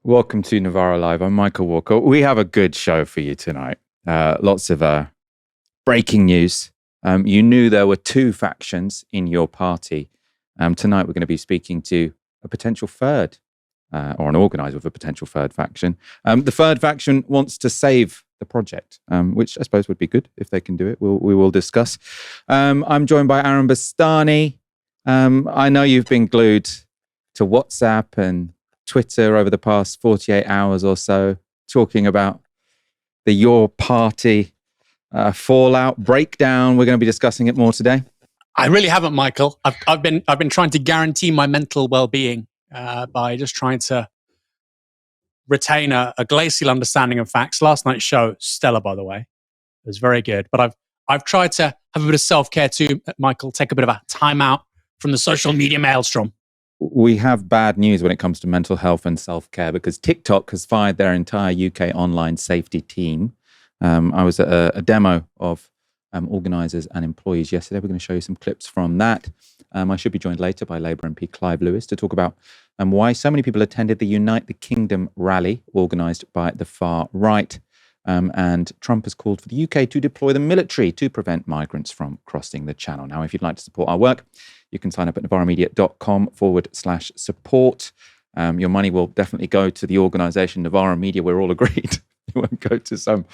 Welcome to Novara Live. I'm Michael Walker. We have a good show for you tonight. Lots of breaking news. You knew there were two factions in your party. Tonight we're going to be speaking to a potential third, or an organizer of a potential third faction. The third faction wants to save the project, which I suppose would be good if they can do it. We will discuss. I'm joined by Bastani. I know you've been glued to WhatsApp and Twitter over the past 48 hours or so, talking about the Your Party fallout breakdown. We're going to be discussing it more today. I really haven't, Michael. I've been trying to guarantee my mental well-being by just trying to retain a glacial understanding of facts. Last night's show, stellar, by the way, it was very good. But I've tried to have a bit of self-care too, Michael. Take a bit of a time out from the social media maelstrom. We have bad news when it comes to mental health and self-care because TikTok has fired their entire UK online safety team. I was at a demo of organisers and employees yesterday. We're going to show you some clips from that. I should be joined later by Labour MP Clive to talk about why so many people attended the Unite the Kingdom rally organised by the far right. And Trump has called for the UK to deploy the military to prevent migrants from crossing the channel. Now, if you'd like to support our work, you can sign up at novaramedia.com/support. Your money will definitely go to the organisation Novara Media. We're all agreed. It won't go to some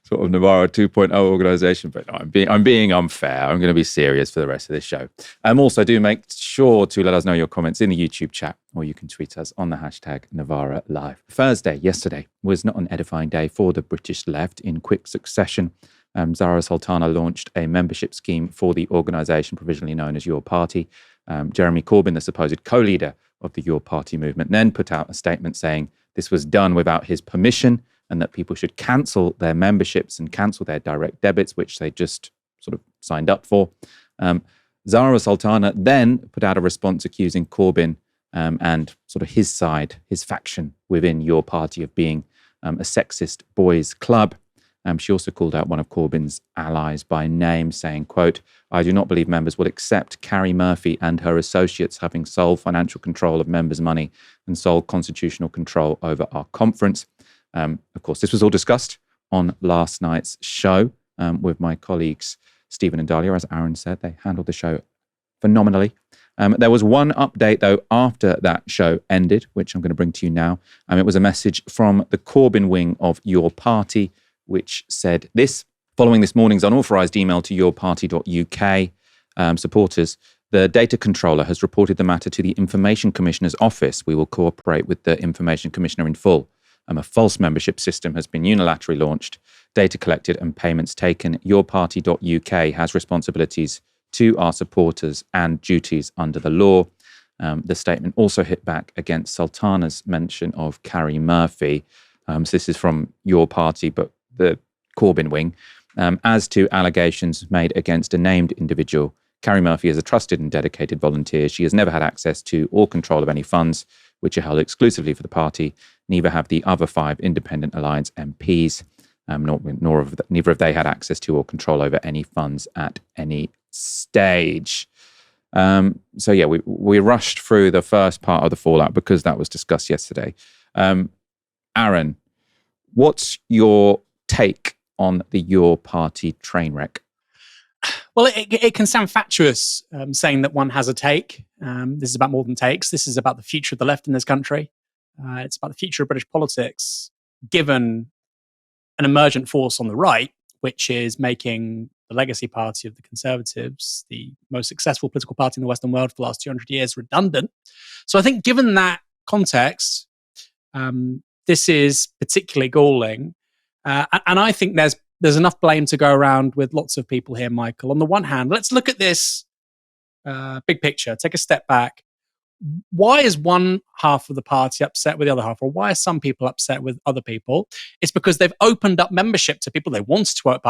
sort of Novara 2.0 organisation. But no, I'm being unfair. I'm going to be serious for the rest of this show. Also, do make sure to let us know your comments in the YouTube chat, or you can tweet us on the hashtag Novara Live. Thursday, yesterday, was not an edifying day for the British left. In quick succession, Zarah Sultana launched a membership scheme for the organisation provisionally known as Your Party. Jeremy Corbyn, the supposed co-leader of the Your Party movement, then put out a statement saying this was done without his permission and that people should cancel their memberships and cancel their direct debits, which they just sort of signed up for. Zarah Sultana then put out a response accusing Corbyn and sort of his side, his faction within Your Party of being a sexist boys' club. She also called out one of Corbyn's allies by name, saying, quote, "I do not believe members will accept Carrie Murphy and her associates having sole financial control of members' money and sole constitutional control over our conference." Of course, this was all discussed on last night's show with my colleagues, Stephen and Dahlia. As Aaron said, they handled the show phenomenally. There was one update, though, after that show ended, which I'm going to bring to you now. It was a message from the Corbyn wing of Your Party, which said this: following this morning's unauthorised email to yourparty.uk supporters, the data controller has reported the matter to the Information Commissioner's office. We will cooperate with the Information Commissioner in full. A false membership system has been unilaterally launched, data collected and payments taken. Yourparty.uk has responsibilities to our supporters and duties under the law. The statement also hit back against Sultana's mention of Carrie Murphy. So this is from Your Party, but the Corbyn wing. As to allegations made against a named individual, Carrie Murphy is a trusted and dedicated volunteer. She has never had access to or control of any funds which are held exclusively for the party. Neither have the other 5 independent alliance MPs, neither have they had access to or control over any funds at any stage. So yeah, we rushed through the first part of the fallout because that was discussed yesterday. Aaron, what's your take on the Your Party train wreck? Well, it can sound fatuous saying that one has a take. This is about more than takes. This is about the future of the left in this country. It's about the future of British politics, given an emergent force on the right, which is making the legacy party of the Conservatives, the most successful political party in the Western world for the last 200 years, redundant. So I think given that context, this is particularly galling. And I think there's enough blame to go around with lots of people here, Michael. On the one hand, let's look at this big picture, take a step back. Why is one half of the party upset with the other half? Or why are some people upset with other people? It's because they've opened up membership to people. They wanted to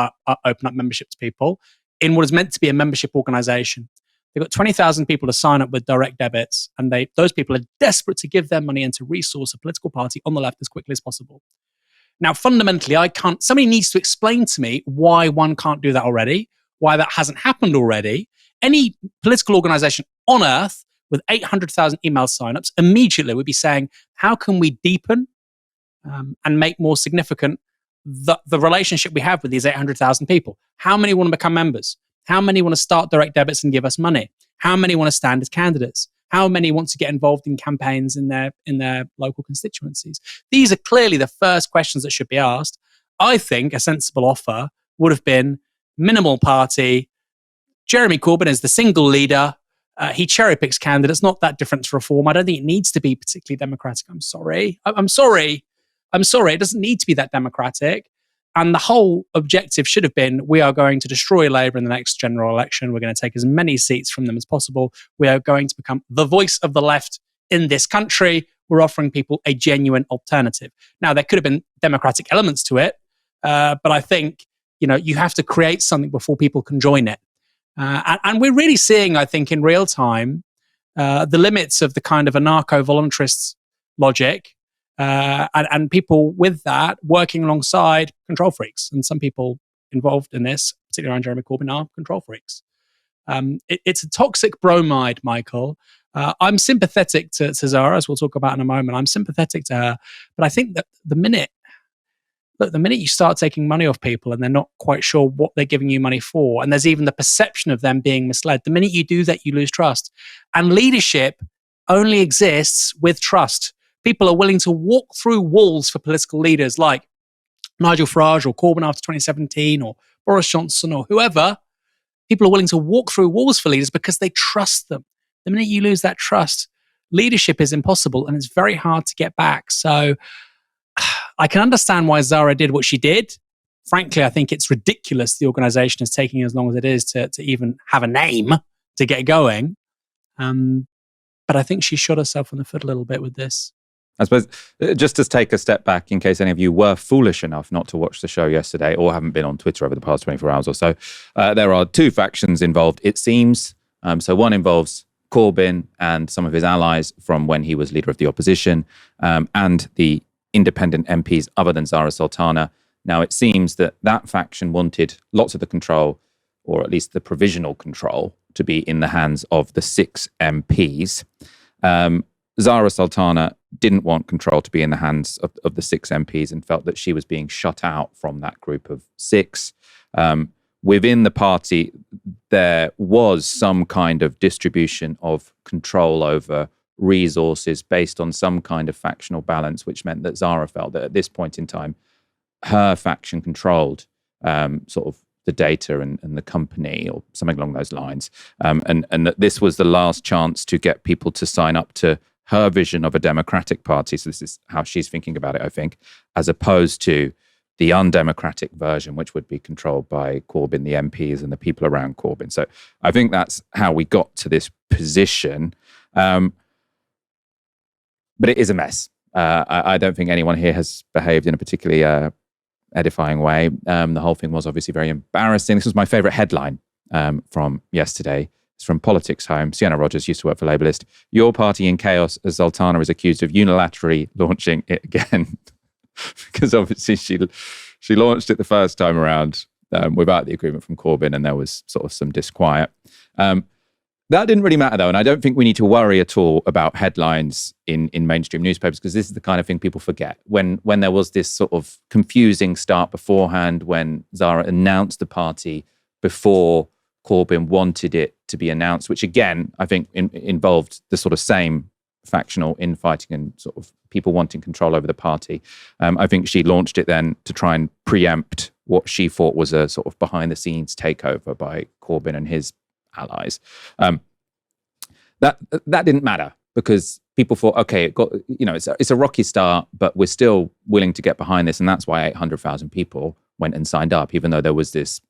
open up membership to people in what is meant to be a membership organization. They've got 20,000 people to sign up with direct debits, and those people are desperate to give their money and to resource a political party on the left as quickly as possible. Now, fundamentally, somebody needs to explain to me why one can't do that already, why that hasn't happened already. Any political organization on earth with 800,000 email signups immediately would be saying, how can we deepen and make more significant the relationship we have with these 800,000 people. How many want to become members? How many want to start direct debits and give us money? How many want to stand as candidates? How many want to get involved in campaigns in their local constituencies? These are clearly the first questions that should be asked. I think a sensible offer would have been minimal party. Jeremy Corbyn is the single leader. He cherry picks candidates, not that different to Reform. I don't think it needs to be particularly democratic. I'm sorry. It doesn't need to be that democratic. And the whole objective should have been, we are going to destroy Labour in the next general election. We're going to take as many seats from them as possible. We are going to become the voice of the left in this country. We're offering people a genuine alternative. Now, there could have been democratic elements to it, but I think, you have to create something before people can join it. And we're really seeing, I think, in real time, the limits of the kind of anarcho-voluntarist logic, and people with that working alongside control freaks. And some people involved in this, particularly around Jeremy Corbyn, are control freaks. It's a toxic bromide, Michael. I'm sympathetic to Zarah, as we'll talk about in a moment. I'm sympathetic to her. But I think that the minute you start taking money off people and they're not quite sure what they're giving you money for, and there's even the perception of them being misled, the minute you do that, you lose trust. And leadership only exists with trust. People are willing to walk through walls for political leaders like Nigel Farage or Corbyn after 2017 or Boris Johnson or whoever. People are willing to walk through walls for leaders because they trust them. The minute you lose that trust, leadership is impossible and it's very hard to get back. So I can understand why Zarah did what she did. Frankly, I think it's ridiculous the organisation is taking as long as it is to even have a name to get going. But I think she shot herself in the foot a little bit with this. I suppose, just to take a step back, in case any of you were foolish enough not to watch the show yesterday or haven't been on Twitter over the past 24 hours or so, there are two factions involved, it seems. So one involves Corbyn and some of his allies from when he was leader of the opposition, and the independent MPs other than Zarah Sultana. Now, it seems that faction wanted lots of the control, or at least the provisional control, to be in the hands of the 6 MPs. Zarah Sultana didn't want control to be in the hands of the 6 MPs and felt that she was being shut out from that group of 6. Within the party, there was some kind of distribution of control over resources based on some kind of factional balance, which meant that Zarah felt that at this point in time, her faction controlled sort of the data and the company or something along those lines. And that this was the last chance to get people to sign up to her vision of a democratic party. So this is how she's thinking about it, I think, as opposed to the undemocratic version, which would be controlled by Corbyn, the MPs and the people around Corbyn. So I think that's how we got to this position. But it is a mess. I don't think anyone here has behaved in a particularly edifying way. The whole thing was obviously very embarrassing. This was my favourite headline from yesterday. It's from Politics Home. Sienna Rogers used to work for Labourist. Your party in chaos as Sultana is accused of unilaterally launching it again. Because obviously she launched it the first time around without the agreement from Corbyn, and there was sort of some disquiet. That didn't really matter, though, and I don't think we need to worry at all about headlines in mainstream newspapers, because this is the kind of thing people forget. When there was this sort of confusing start beforehand, when Zarah announced the party before Corbyn wanted it to be announced, which again, I think involved the sort of same factional infighting and sort of people wanting control over the party. I think she launched it then to try and preempt what she thought was a sort of behind-the-scenes takeover by Corbyn and his allies. That didn't matter because people thought, okay, it got, it's a rocky start, but we're still willing to get behind this, and that's why 800,000 people went and signed up, even though there was this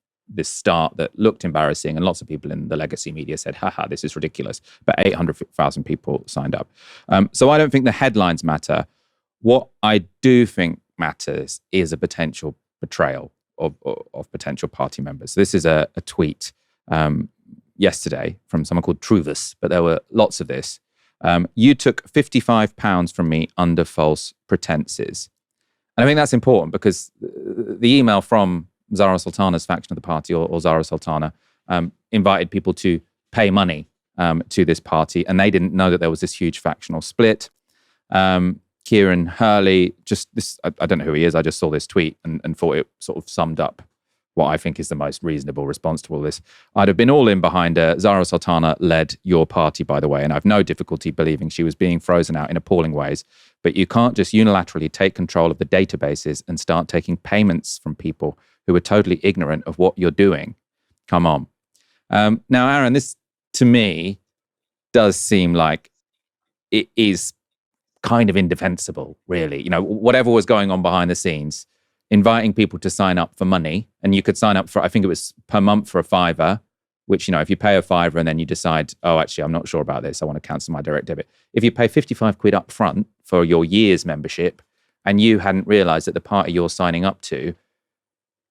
start that looked embarrassing, and lots of people in the legacy media said, haha, this is ridiculous. But 800,000 people signed up. So I don't think the headlines matter. What I do think matters is a potential betrayal of potential party members. This is a tweet yesterday from someone called Truvus, but there were lots of this. You took £55 from me under false pretenses. And I think that's important because the email from Zarah Sultana's faction of the party, or Zarah Sultana, invited people to pay money to this party, and they didn't know that there was this huge factional split. Kieran Hurley, just this, I don't know who he is. I just saw this tweet and thought it sort of summed up what I think is the most reasonable response to all this. I'd have been all in behind her. Zarah Sultana led your party, by the way, and I've no difficulty believing she was being frozen out in appalling ways. But you can't just unilaterally take control of the databases and start taking payments from people who are totally ignorant of what you're doing. Come on. Now, Aaron, this to me does seem like it is kind of indefensible, really. You know, whatever was going on behind the scenes, inviting people to sign up for money, and you could sign up for, I think it was per month for £5, which, you know, if you pay £5 and then you decide, oh, actually, I'm not sure about this, I want to cancel my direct debit. If you pay 55 quid up front for your year's membership and you hadn't realised that the party you're signing up to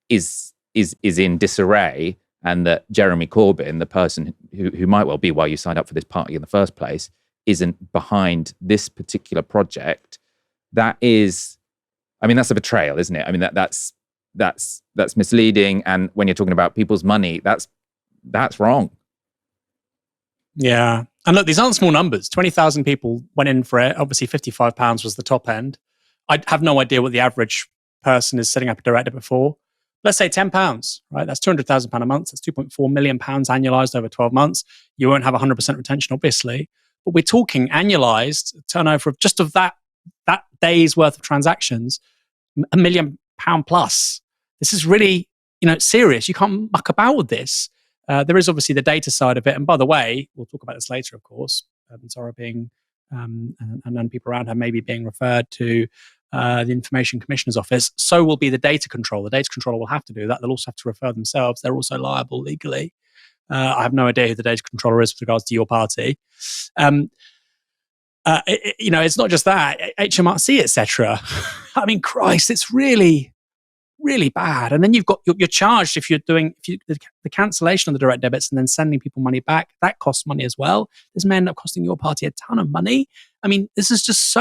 is in disarray, and that Jeremy Corbyn, the person who might well be why you signed up for this party in the first place, isn't behind this particular project, that is, I mean, that's a betrayal, isn't it? I mean, that's misleading. And when you're talking about people's money, that's wrong. Yeah. And look, these aren't small numbers. 20,000 people went in for it. Obviously, £55 was the top end. I have no idea what the average person is setting up a direct debit for. Let's say £10, right? That's £200,000 a month. That's £2.4 million annualized over 12 months. You won't have 100% retention, obviously. But we're talking annualized turnover of just of that day's worth of transactions, £1 million plus. This is really, serious. You can't muck about with this. There is obviously the data side of it. And by the way, we'll talk about this later, of course. Zarah being, and then people around her maybe being referred to the Information Commissioner's Office. So will be the data controller. The data controller will have to do that. They'll also have to refer themselves. They're also liable legally. I have no idea who the data controller is with regards to your party. It's not just that, HMRC, etc. I mean, Christ, it's really, really bad. And then you're charged if the cancellation of the direct debits and then sending people money back. That costs money as well. This may end up costing your party a ton of money. I mean, this is just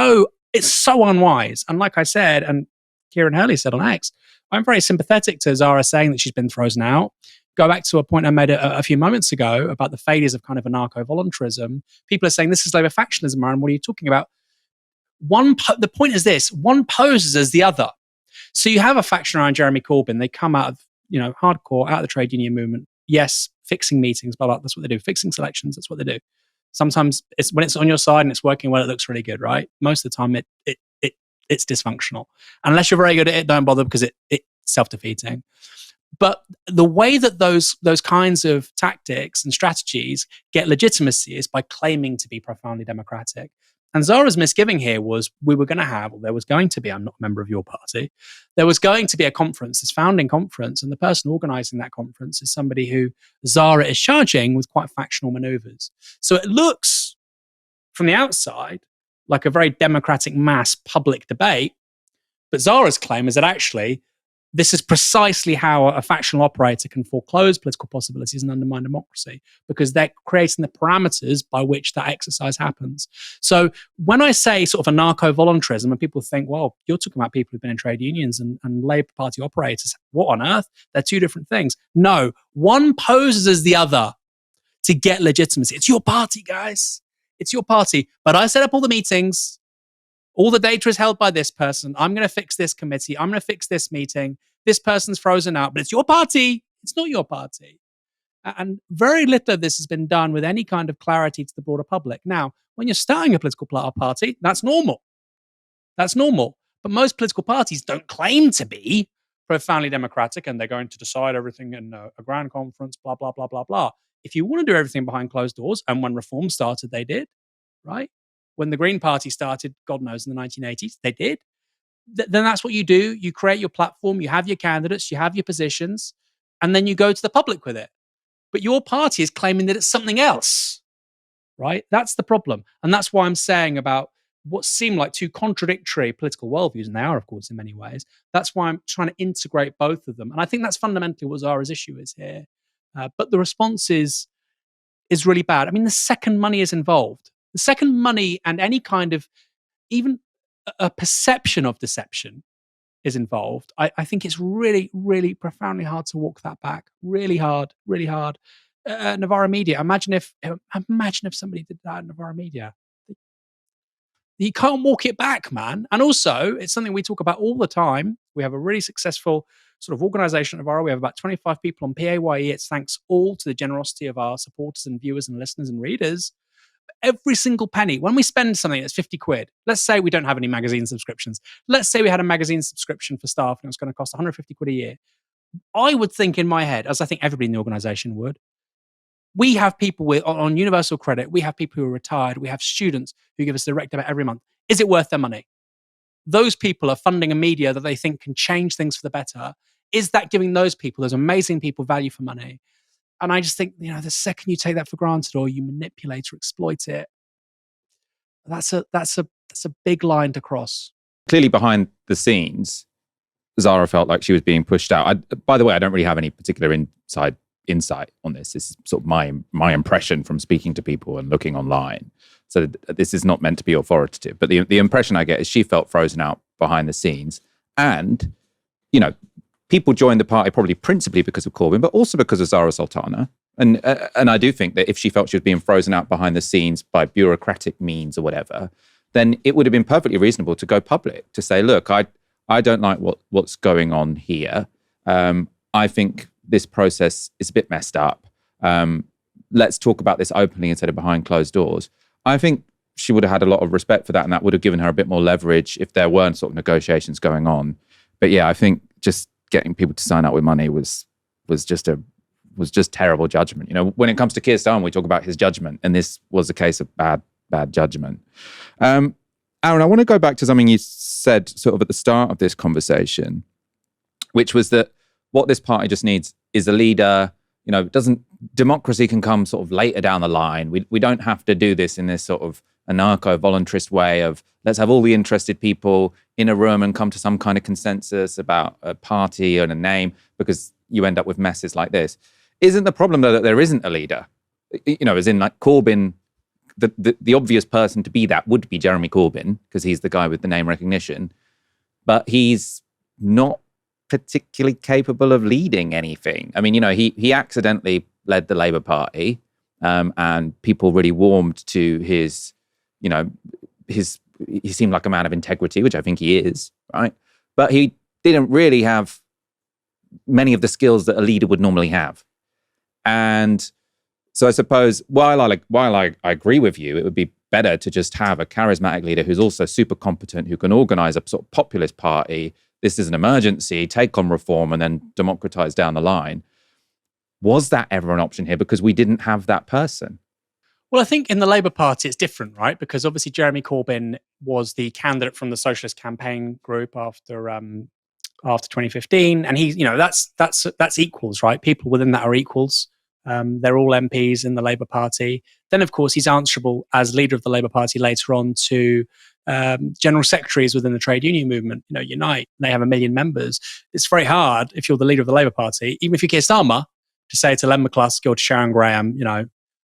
it's so unwise. And like I said, and Kieran Hurley said on X, I'm very sympathetic to Zarah saying that she's been frozen out. Go back to a point I made a few moments ago about the failures of kind of anarcho-voluntarism. People are saying this is Labour factionalism, Aaron. What are you talking about? The point is this: one poses as the other. So you have a faction around Jeremy Corbyn. They come out of hardcore, out of the trade union movement. Yes, fixing meetings, blah blah. That's what they do. Fixing selections. That's what they do. Sometimes it's when it's on your side and it's working well, it looks really good, right? Most of the time, it's dysfunctional. Unless you're very good at it, don't bother because it's self-defeating. But the way that those kinds of tactics and strategies get legitimacy is by claiming to be profoundly democratic. And Zarah's misgiving here was there was going to be, I'm not a member of your party, there was going to be a conference, this founding conference, and the person organising that conference is somebody who Zarah is charging with quite factional manoeuvres. So it looks from the outside like a very democratic mass public debate, but Zarah's claim is that actually this is precisely how a factional operator can foreclose political possibilities and undermine democracy, because they're creating the parameters by which that exercise happens. So when I say sort of anarcho-voluntarism, and people think, well, you're talking about people who've been in trade unions and Labour Party operators, what on earth? They're two different things. No, one poses as the other to get legitimacy. It's your party, guys. It's your party. But I set up all the meetings. All the data is held by this person. I'm going to fix this committee. I'm going to fix this meeting. This person's frozen out, but it's your party. It's not your party. And very little of this has been done with any kind of clarity to the broader public. Now, when you're starting a political party, that's normal. That's normal. But most political parties don't claim to be profoundly democratic and they're going to decide everything in a grand conference, blah, blah, blah, blah, blah. If you want to do everything behind closed doors, and when reform started, they did, right? When the Green Party started, God knows, in the 1980s, they did. Then that's what you do. You create your platform, you have your candidates, you have your positions, and then you go to the public with it. But your party is claiming that it's something else, right? That's the problem. And that's why I'm saying about what seem like two contradictory political worldviews, and they are, of course, in many ways. That's why I'm trying to integrate both of them. And I think that's fundamentally what Zarah's issue is here. But the response is really bad. I mean, the second money is involved. The second money and any kind of even a perception of deception is involved. I think it's really, really profoundly hard to walk that back. Really hard, really hard. Novara Media. Imagine if somebody did that at Novara Media. You can't walk it back, man. And also, it's something we talk about all the time. We have a really successful sort of organization at Novara. We have about 25 people on PAYE. It's thanks all to the generosity of our supporters and viewers and listeners and readers. Every single penny, when we spend something that's 50 quid, let's say we don't have any magazine subscriptions. Let's say we had a magazine subscription for staff and it was going to cost 150 quid a year. I would think in my head, as I think everybody in the organization would, we have people on universal credit. We have people who are retired. We have students who give us direct debit every month. Is it worth their money? Those people are funding a media that they think can change things for the better. Is that giving those people, those amazing people, value for money? And I just think, the second you take that for granted or you manipulate or exploit it, that's a big line to cross. Clearly, behind the scenes, Zarah felt like she was being pushed out. By the way, I don't really have any particular insight on this. This is sort of my impression from speaking to people and looking online. So this is not meant to be authoritative. But the impression I get is she felt frozen out behind the scenes. And, people joined the party probably principally because of Corbyn, but also because of Zarah Sultana. And I do think that if she felt she was being frozen out behind the scenes by bureaucratic means or whatever, then it would have been perfectly reasonable to go public, to say, look, I don't like what's going on here. I think this process is a bit messed up. Let's talk about this openly instead of behind closed doors. I think she would have had a lot of respect for that, and that would have given her a bit more leverage if there weren't sort of negotiations going on. But yeah, I think just getting people to sign up with money was just terrible judgment. When it comes to Keir Starmer, we talk about his judgment, and this was a case of bad judgment. Aaron, I want to go back to something you said sort of at the start of this conversation, which was that what this party just needs is a leader. Democracy can come sort of later down the line. We don't have to do this in this sort of anarcho-voluntarist way of let's have all the interested people in a room and come to some kind of consensus about a party and a name, because you end up with messes like this. Isn't the problem, though, that there isn't a leader? As in like Corbyn, the obvious person to be that would be Jeremy Corbyn, because he's the guy with the name recognition, but he's not particularly capable of leading anything. I mean, he accidentally led the Labour Party, and people really warmed to his, he seemed like a man of integrity, which I think he is, right? But he didn't really have many of the skills that a leader would normally have. And so I suppose while I agree with you, it would be better to just have a charismatic leader who's also super competent, who can organize a sort of populist party. This is an emergency, take on reform and then democratize down the line. Was that ever an option here? Because we didn't have that person. Well, I think in the Labour Party, it's different, right? Because obviously Jeremy Corbyn was the candidate from the Socialist Campaign Group after 2015. And he's, that's equals, right? People within that are equals. They're all MPs in the Labour Party. Then, of course, he's answerable as leader of the Labour Party later on to general secretaries within the trade union movement. Unite. They have 1 million members. It's very hard if you're the leader of the Labour Party, even if you're Keir Starmer, to say to Len McCluskey or to Sharon Graham,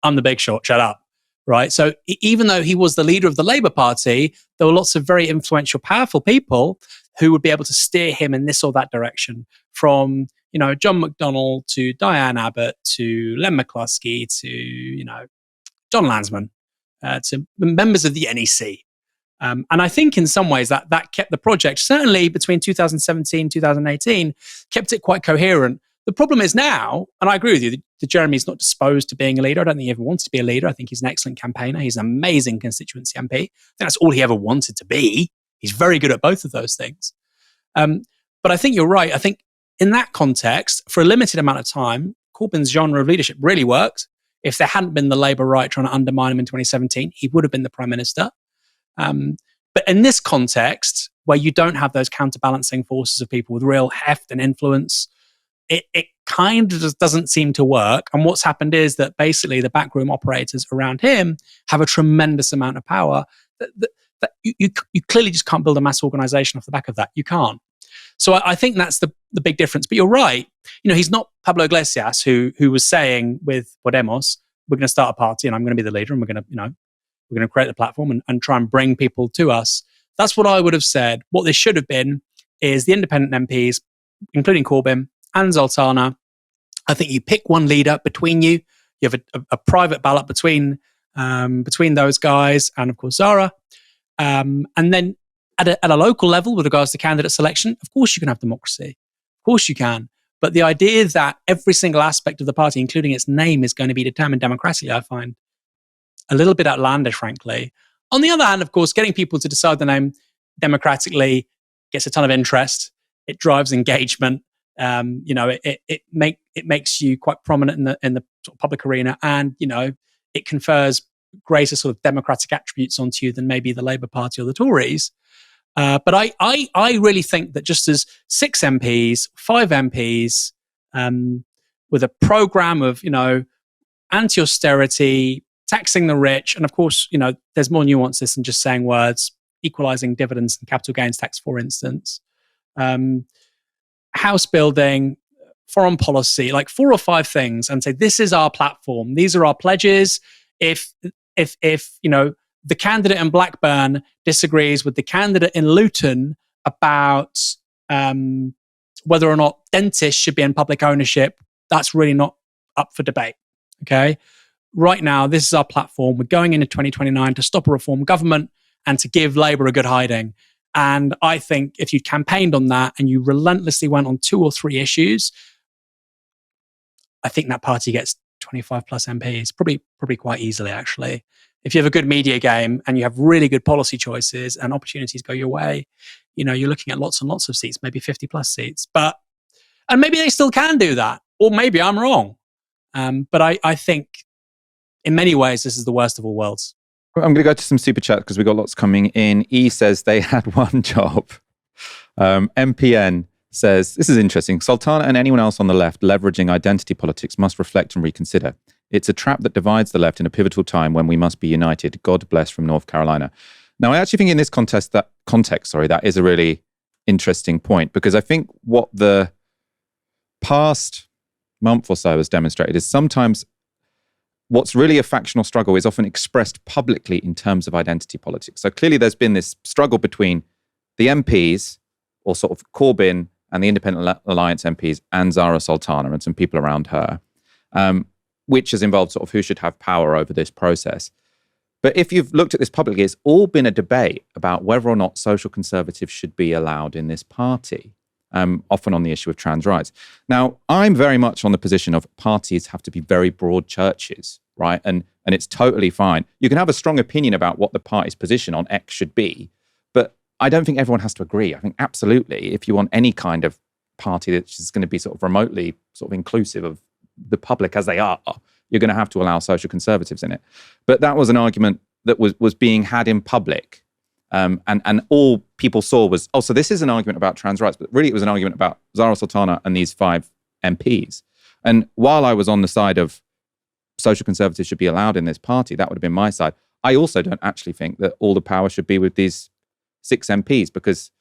I'm the big shot, shut up. Right. So even though he was the leader of the Labour Party, there were lots of very influential, powerful people who would be able to steer him in this or that direction, from John McDonnell to Diane Abbott to Len McCluskey to John Lansman to members of the NEC. And I think in some ways that kept the project, certainly between 2017 2018, kept it quite coherent. The problem is now, and I agree with you, that Jeremy's not disposed to being a leader. I don't think he ever wanted to be a leader. I think he's an excellent campaigner. He's an amazing constituency MP. I think that's all he ever wanted to be. He's very good at both of those things. But I think you're right. I think in that context, for a limited amount of time, Corbyn's genre of leadership really worked. If there hadn't been the Labour right trying to undermine him in 2017, he would have been the Prime Minister. But in this context, where you don't have those counterbalancing forces of people with real heft and influence, it kind of just doesn't seem to work. And what's happened is that basically the backroom operators around him have a tremendous amount of power that you clearly just can't build a mass organization off the back of that. You can't. So I think that's the big difference. But you're right. He's not Pablo Iglesias who was saying with Podemos, we're going to start a party and I'm going to be the leader and we're going to create the platform and try and bring people to us. That's what I would have said. What this should have been is the independent MPs, including Corbyn and Sultana. I think you pick one leader between you. You have a private ballot between those guys and, of course, Zarah. And then at a local level, with regards to candidate selection, of course you can have democracy. Of course you can. But the idea that every single aspect of the party, including its name, is going to be determined democratically, I find a little bit outlandish, frankly. On the other hand, of course, getting people to decide the name democratically gets a ton of interest. It drives engagement. It makes you quite prominent in the sort of public arena, and it confers greater sort of democratic attributes onto you than maybe the Labour Party or the Tories. But I really think that just as 6 MPs, 5 MPs, with a programme of anti-austerity, taxing the rich, and of course there's more nuances than just saying words, equalising dividends and capital gains tax, for instance, house building, foreign policy, like 4 or 5 things, and say this is our platform, these are our pledges. If the candidate in Blackburn disagrees with the candidate in Luton about whether or not dentists should be in public ownership, that's really not up for debate. Okay. Right now, this is our platform. We're going into 2029 to stop a reform government and to give Labour a good hiding. And I think if you campaigned on that and you relentlessly went on 2 or 3 issues, I think that party gets 25 plus MPs, probably quite easily, actually. If you have a good media game and you have really good policy choices and opportunities go your way, you're looking at lots and lots of seats, maybe 50 plus seats. And maybe they still can do that, or maybe I'm wrong. But I think in many ways, this is the worst of all worlds. I'm going to go to some super chat because we got lots coming in. E says they had one job. MPN says, this is interesting. Sultana and anyone else on the left leveraging identity politics must reflect and reconsider. It's a trap that divides the left in a pivotal time when we must be united. God bless, from North Carolina. Now, I actually think in this context, that is a really interesting point, because I think what the past month or so has demonstrated is sometimes what's really a factional struggle is often expressed publicly in terms of identity politics. So clearly there's been this struggle between the MPs, or sort of Corbyn and the Independent Alliance MPs, and Zarah Sultana and some people around her, which has involved sort of who should have power over this process. But if you've looked at this publicly, it's all been a debate about whether or not social conservatives should be allowed in this party, often on the issue of trans rights. Now, I'm very much on the position of parties have to be very broad churches, right? And it's totally fine. You can have a strong opinion about what the party's position on X should be, but I don't think everyone has to agree. I think absolutely, if you want any kind of party that is going to be sort of remotely sort of inclusive of the public as they are, you're going to have to allow social conservatives in it. But that was an argument that was being had in public. And all people saw was, so this is an argument about trans rights, but really it was an argument about Zarah Sultana and these 5 MPs. And while I was on the side of social conservatives should be allowed in this party, that would have been my side. I also don't actually think that all the power should be with these 6 MPs, because,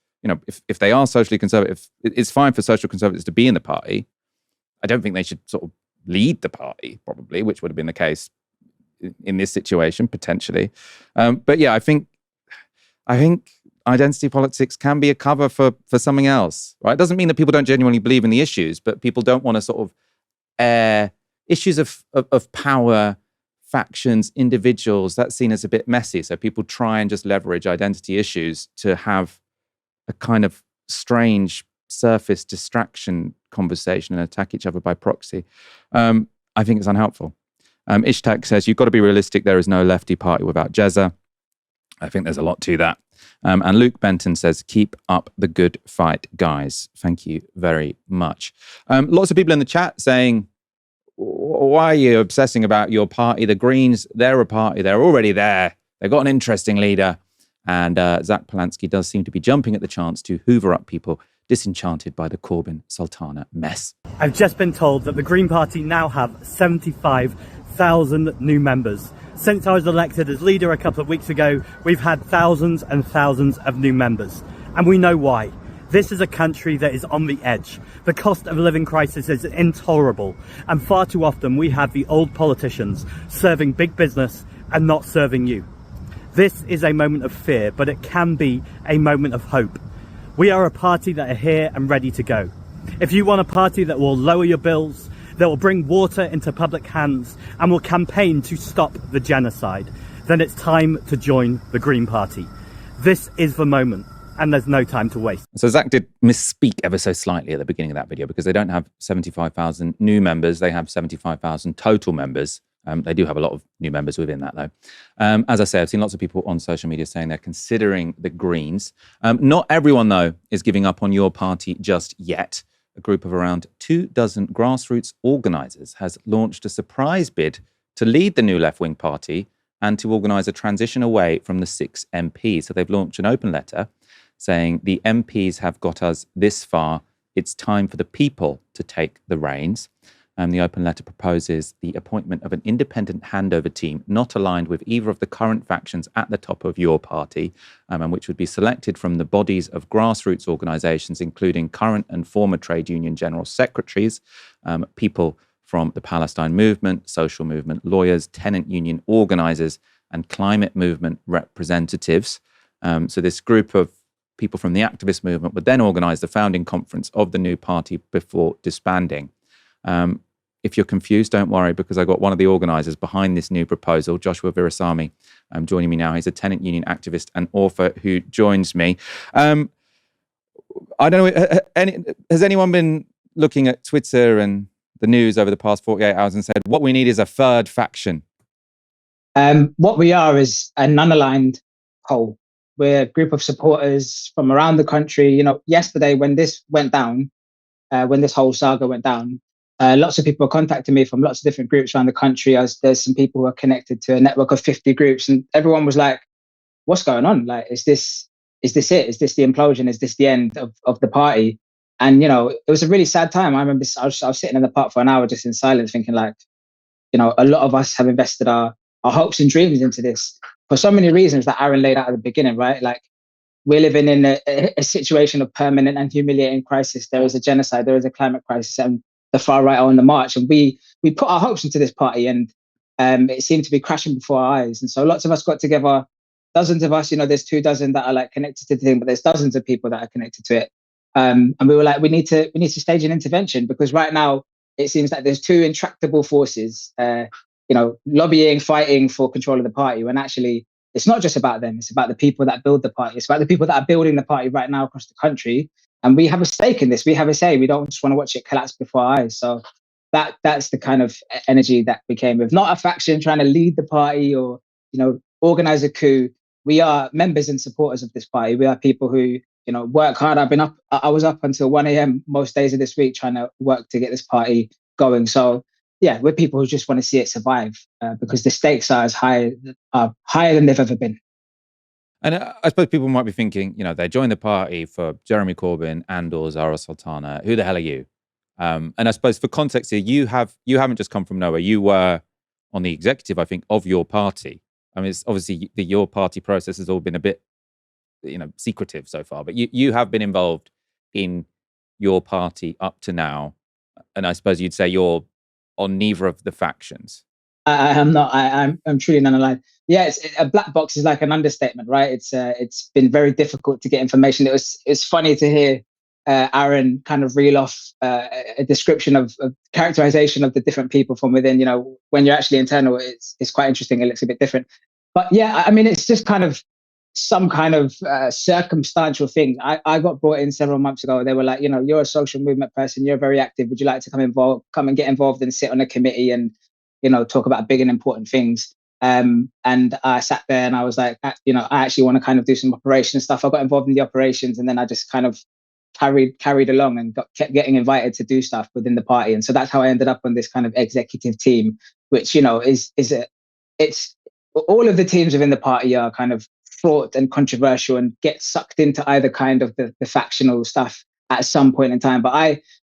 if they are socially conservative, it's fine for social conservatives to be in the party. I don't think they should sort of lead the party, probably, which would have been the case in this situation, potentially. But yeah, I think identity politics can be a cover for something else, right? It doesn't mean that people don't genuinely believe in the issues, but people don't want to sort of air issues of power, factions, individuals. That's seen as a bit messy. So people try and just leverage identity issues to have a kind of strange surface distraction conversation and attack each other by proxy. I think it's unhelpful. Ishtak says, you've got to be realistic. There is no lefty party without Jezza. I think there's a lot to that. And Luke Benton says, keep up the good fight, guys. Thank you very much. Lots of people in the chat saying, why are you obsessing about your party? The Greens, they're a party. They're already there. They've got an interesting leader. And Zach Polanski does seem to be jumping at the chance to hoover up people disenchanted by the Corbyn-Sultana mess. I've just been told that the Green Party now have 75,000 new members. Since I was elected as leader a couple of weeks ago, we've had thousands and thousands of new members. And we know why. This is a country that is on the edge. The cost of living crisis is intolerable. And far too often we have the old politicians serving big business and not serving you. This is a moment of fear, but it can be a moment of hope. We are a party that are here and ready to go. If you want a party that will lower your bills, that will bring water into public hands and will campaign to stop the genocide, then it's time to join the Green Party. This is the moment, and there's no time to waste. So Zach did misspeak ever so slightly at the beginning of that video, because they don't have 75,000 new members. They have 75,000 total members. They do have a lot of new members within that, though. As I say, I've seen lots of people on social media saying they're considering the Greens. Not everyone, though, is giving up on your party just yet. A group of around 24 grassroots organisers has launched a surprise bid to lead the new left-wing party and to organise a transition away from the 6 MPs. So they've launched an open letter saying the MPs have got us this far. It's time for the people to take the reins. The open letter proposes the appointment of an independent handover team not aligned with either of the current factions at the top of your party, and which would be selected from the bodies of grassroots organisations, including current and former trade union general secretaries, people from the Palestine movement, social movement, lawyers, tenant union organisers, and climate movement representatives. So this group of people from the activist movement would then organise the founding conference of the new party before disbanding. If you're confused, don't worry, because I got one of the organisers behind this new proposal, Joshua Virasamy, joining me now. He's a tenant union activist and author who joins me. I don't know, has anyone been looking at Twitter and the news over the past 48 hours and said, what we need is a third faction? What we are is an unaligned whole. We're a group of supporters from around the country. You know, yesterday when this went down, when this whole saga went down, lots of people were contacting me from lots of different groups around the country. There's some people who are connected to a network of 50 groups, and everyone was like, what's going on? Like, is this it? Is this the implosion? Is this the end of the party? And, you know, it was a really sad time. I remember I was sitting in the park for an hour just in silence thinking like, you know, a lot of us have invested our hopes and dreams into this for so many reasons that Aaron laid out at the beginning, right? Like, we're living in a situation of permanent and humiliating crisis. There is a genocide, there is a climate crisis, and the far right are on the march. And we put our hopes into this party, and it seemed to be crashing before our eyes. And so lots of us got together, dozens of us, you know, there's 24 that are like connected to the thing, but there's dozens of people that are connected to it. And we were like, we need to stage an intervention, because right now it seems like there's two intractable forces, you know, lobbying, fighting for control of the party, when actually it's not just about them. It's about the people that build the party. It's about the people that are building the party right now across the country. And we have a stake in this. We have a say. We don't just want to watch it collapse before our eyes. So that's the kind of energy that we came with. Not a faction trying to lead the party or, you know, organize a coup. We are members and supporters of this party. We are people who, you know, work hard. I was up until 1 a.m. most days of this week trying to work to get this party going. So yeah, we're people who just want to see it survive, because the stakes are higher than they've ever been. And I suppose people might be thinking, you know, they joined the party for Jeremy Corbyn and or Zarah Sultana. Who the hell are you? And I suppose for context here, you haven't just come from nowhere. You were on the executive, I think, of your party. I mean, it's obviously your party process has all been a bit, you know, secretive so far, but you have been involved in your party up to now. And I suppose you'd say you're on neither of the factions. I am not. I'm truly non-aligned. Yeah, a black box is like an understatement, right? It's been very difficult to get information. It's funny to hear Aaron kind of reel off a description of characterization of the different people from within. You know, when you're actually internal, it's quite interesting. It looks a bit different. But yeah, I mean, it's just kind of some kind of circumstantial thing. I got brought in several months ago. They were like, you know, you're a social movement person. You're very active. Would you like to come and get involved and sit on a committee and, you know, talk about big and important things? And I sat there and I was like, you know, I actually want to kind of do some operation stuff. I got involved in the operations, and then I just kind of carried along and kept getting invited to do stuff within the party. And so that's how I ended up on this kind of executive team, which, you know, it's all of the teams within the party are kind of fraught and controversial and get sucked into either kind of the factional stuff at some point in time. But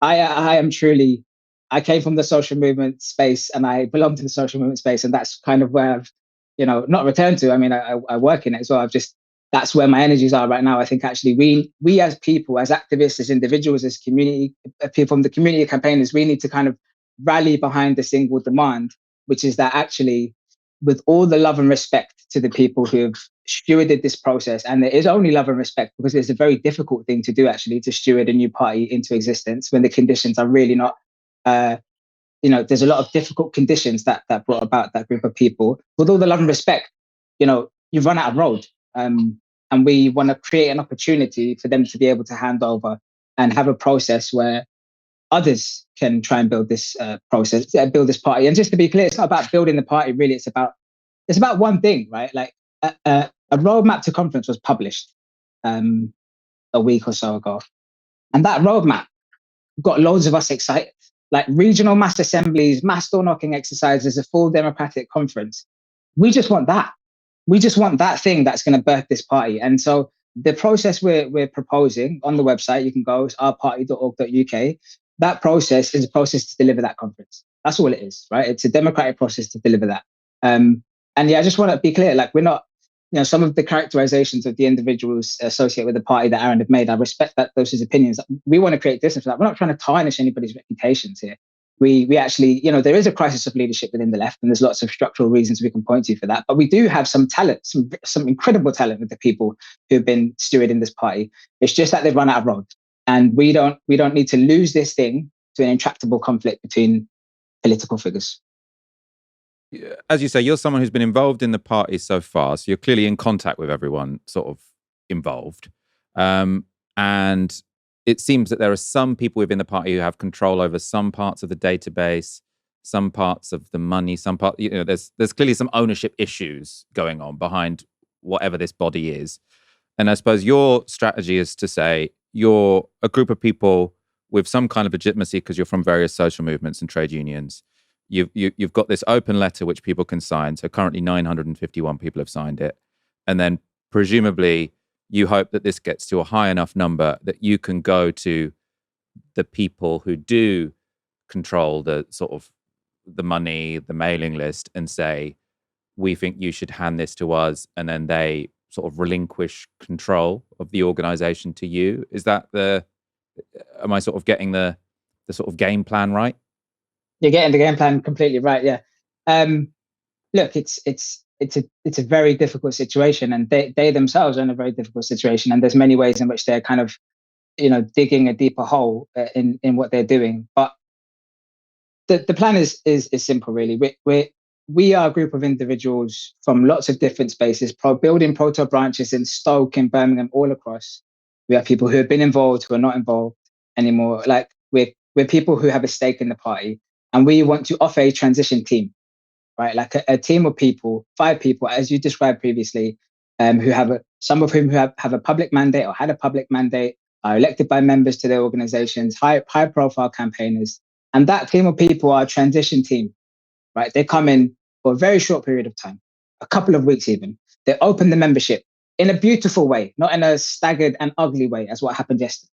I am truly, I came from the social movement space and I belong to the social movement space. And that's kind of where I've, you know, not returned to. I mean, I work in it as well. That's where my energies are right now. I think actually we as people, as activists, as individuals, as community people from the community campaigners, we need to kind of rally behind the single demand, which is that actually, with all the love and respect to the people who have stewarded this process, and there is only love and respect because it's a very difficult thing to do, actually, to steward a new party into existence when the conditions are really not, you know, there's a lot of difficult conditions that brought about that group of people. With all the love and respect, you know, you've run out of road. And we want to create an opportunity for them to be able to hand over and have a process where others can try and build this build this party. And just to be clear, it's not about building the party, really. It's about one thing, right? Like a roadmap to conference was published a week or so ago. And that roadmap got loads of us excited. Like regional mass assemblies, mass door knocking exercises, a full democratic conference. We just want that. We just want that thing that's going to birth this party. And so the process we're proposing on the website, you can go, it's ourparty.org.uk. That process is a process to deliver that conference. That's all it is, right? It's a democratic process to deliver that. And yeah, I just want to be clear, like we're not, some of the characterizations of the individuals associated with the party that Aaron have made, I respect that those his opinions. We want to create distance for that. We're not trying to tarnish anybody's reputations here. We actually, there is a crisis of leadership within the left, and there's lots of structural reasons we can point to for that. But we do have some talent, some incredible talent with the people who've been stewarding this party. It's just that they've run out of road, and we don't need to lose this thing to an intractable conflict between political figures. As you say, you're someone who's been involved in the party so far, so you're clearly in contact with everyone sort of involved. And it seems that there are some people within the party who have control over some parts of the database, some parts of the money, there's clearly some ownership issues going on behind whatever this body is. And I suppose your strategy is to say you're a group of people with some kind of legitimacy because you're from various social movements and trade unions. You've got this open letter which people can sign. So currently 951 people have signed it. And then presumably you hope that this gets to a high enough number that you can go to the people who do control the sort of the money, the mailing list, and say, we think you should hand this to us. And then they sort of relinquish control of the organization to you. Is that am I sort of getting the sort of game plan right? You're getting the game plan completely right. Yeah. Look, it's a very difficult situation, and they themselves are in a very difficult situation. And there's many ways in which they're kind of, digging a deeper hole in what they're doing. But the plan is simple, really. We are a group of individuals from lots of different spaces, building proto branches in Stoke, in Birmingham, all across. We have people who have been involved, who are not involved anymore. Like we're people who have a stake in the party. And we want to offer a transition team, right? Like a team of people, 5 people, as you described previously, who have some of whom who have a public mandate or had a public mandate, are elected by members to their organizations, high profile campaigners. And that team of people are a transition team, right? They come in for a very short period of time, a couple of weeks even. They open the membership in a beautiful way, not in a staggered and ugly way as what happened yesterday.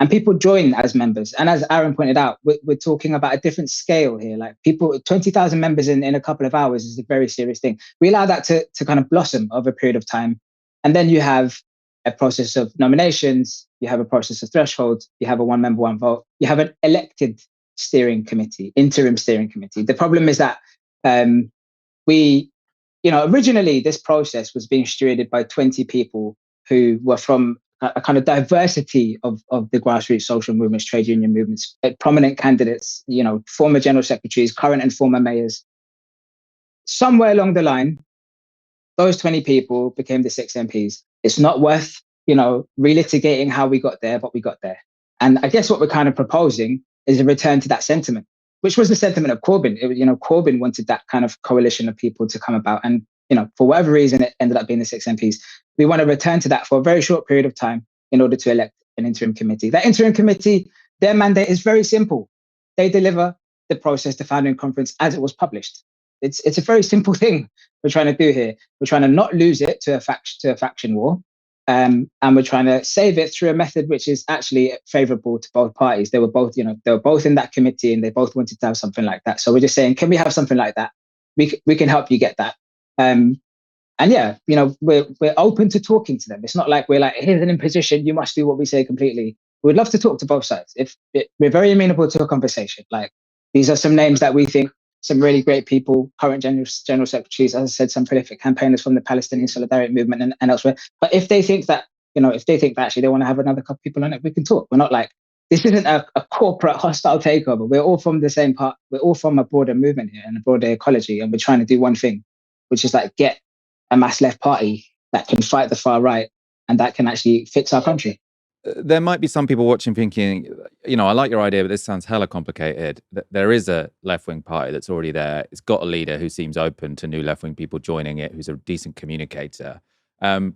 And people join as members. And as Aaron pointed out, we're talking about a different scale here. Like 20,000 members in a couple of hours is a very serious thing. We allow that to kind of blossom over a period of time. And then you have a process of nominations, you have a process of thresholds, you have a one member, one vote, you have an elected steering committee, interim steering committee. The problem is that originally this process was being stewarded by 20 people who were from a kind of diversity of the grassroots social movements, trade union movements, prominent candidates, former general secretaries, current and former mayors. Somewhere along the line, those 20 people became the 6 MPs. It's not worth, relitigating how we got there, but we got there. And I guess what we're kind of proposing is a return to that sentiment, which was the sentiment of Corbyn. Corbyn wanted that kind of coalition of people to come about. And for whatever reason, it ended up being the 6 MPs. We want to return to that for a very short period of time in order to elect an interim committee. That interim committee, their mandate is very simple. They deliver the process, the founding conference, as it was published. It's a very simple thing we're trying to do here. We're trying to not lose it to a faction war, and we're trying to save it through a method which is actually favourable to both parties. They were both in that committee, and they both wanted to have something like that. So we're just saying, can we have something like that? We can help you get that. And yeah, we're open to talking to them. It's not like we're like, here's an imposition, you must do what we say completely. We'd love to talk to both sides. We're very amenable to a conversation. Like, these are some names that we think, some really great people, current general secretaries, as I said, some prolific campaigners from the Palestinian Solidarity Movement and elsewhere. But if they think that, actually they want to have another couple of people on it, we can talk. We're not like, this isn't a corporate hostile takeover. We're all from the same part. We're all from a broader movement here and a broader ecology. And we're trying to do one thing, which is like get a mass left party that can fight the far right and that can actually fix our country. There might be some people watching thinking, I like your idea, but this sounds hella complicated. There is a left-wing party that's already there. It's got a leader who seems open to new left-wing people joining it, who's a decent communicator. I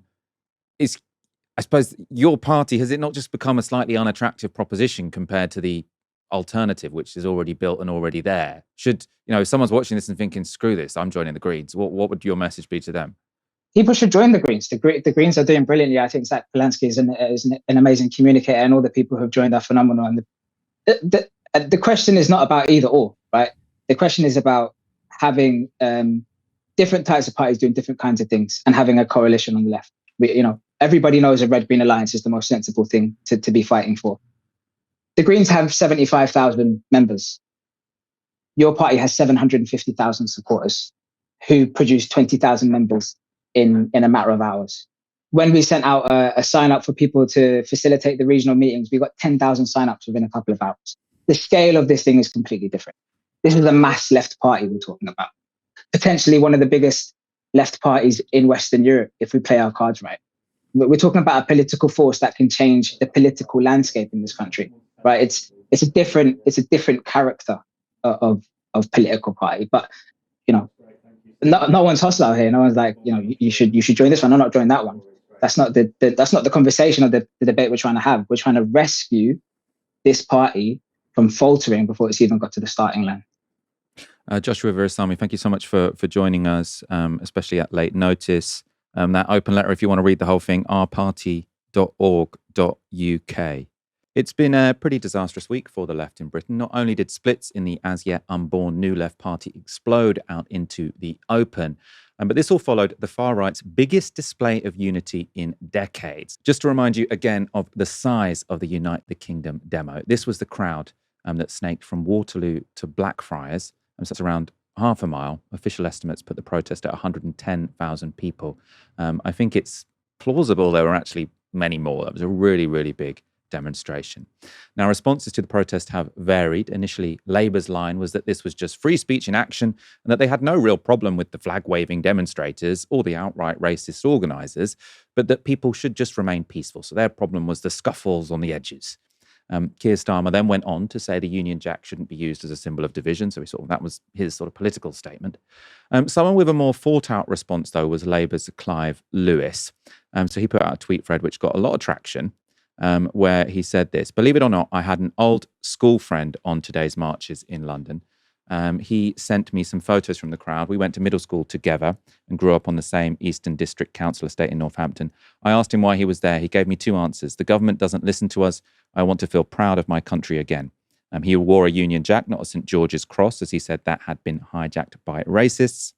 suppose your party, has it not just become a slightly unattractive proposition compared to the alternative, which is already built and already there? Should, if someone's watching this and thinking, screw this, I'm joining the Greens, what would your message be to them? People should join the Greens. The Greens are doing brilliantly. I think Zach Polanski is an amazing communicator, and all the people who have joined are phenomenal. And the question is not about either or, right? The question is about having different types of parties doing different kinds of things and having a coalition on the left. Everybody knows a red-green alliance is the most sensible thing to be fighting for. The Greens have 75,000 members. Your party has 750,000 supporters who produce 20,000 members in a matter of hours. When we sent out a sign up for people to facilitate the regional meetings, we got 10,000 sign-ups within a couple of hours. The scale of this thing is completely different. This is a mass left party we're talking about. Potentially one of the biggest left parties in Western Europe if we play our cards right. We're talking about a political force that can change the political landscape in this country, right? It's a different character of political party, but no one's hostile here. No one's like, you should join this one. I'm not joining that one. That's not the conversation of the debate we're trying to have. We're trying to rescue this party from faltering before it's even got to the starting line. Joshua Virasamy, thank you so much for joining us, especially at late notice. That open letter, if you want to read the whole thing, ourparty.org.uk. It's been a pretty disastrous week for the left in Britain. Not only did splits in the as yet unborn New Left Party explode out into the open, but this all followed the far right's biggest display of unity in decades. Just to remind you again of the size of the Unite the Kingdom demo. This was the crowd that snaked from Waterloo to Blackfriars. So that's around half a mile. Official estimates put the protest at 110,000 people. I think it's plausible there were actually many more. That was a really, really big demonstration. Now, responses to the protest have varied. Initially, Labour's line was that this was just free speech in action and that they had no real problem with the flag-waving demonstrators or the outright racist organisers, but that people should just remain peaceful. So their problem was the scuffles on the edges. Keir Starmer then went on to say the Union Jack shouldn't be used as a symbol of division. So that was his sort of political statement. Someone with a more thought-out response, though, was Labour's Clive Lewis. So he put out a tweet thread which got a lot of traction, where he said this: "Believe it or not, I had an old school friend on today's marches in London. He sent me some photos from the crowd. We went to middle school together and grew up on the same Eastern District Council estate in Northampton. I asked him why he was there. He gave me two answers. The government doesn't listen to us. I want to feel proud of my country again." He wore a Union Jack, not a St. George's Cross, as he said that had been hijacked by racists.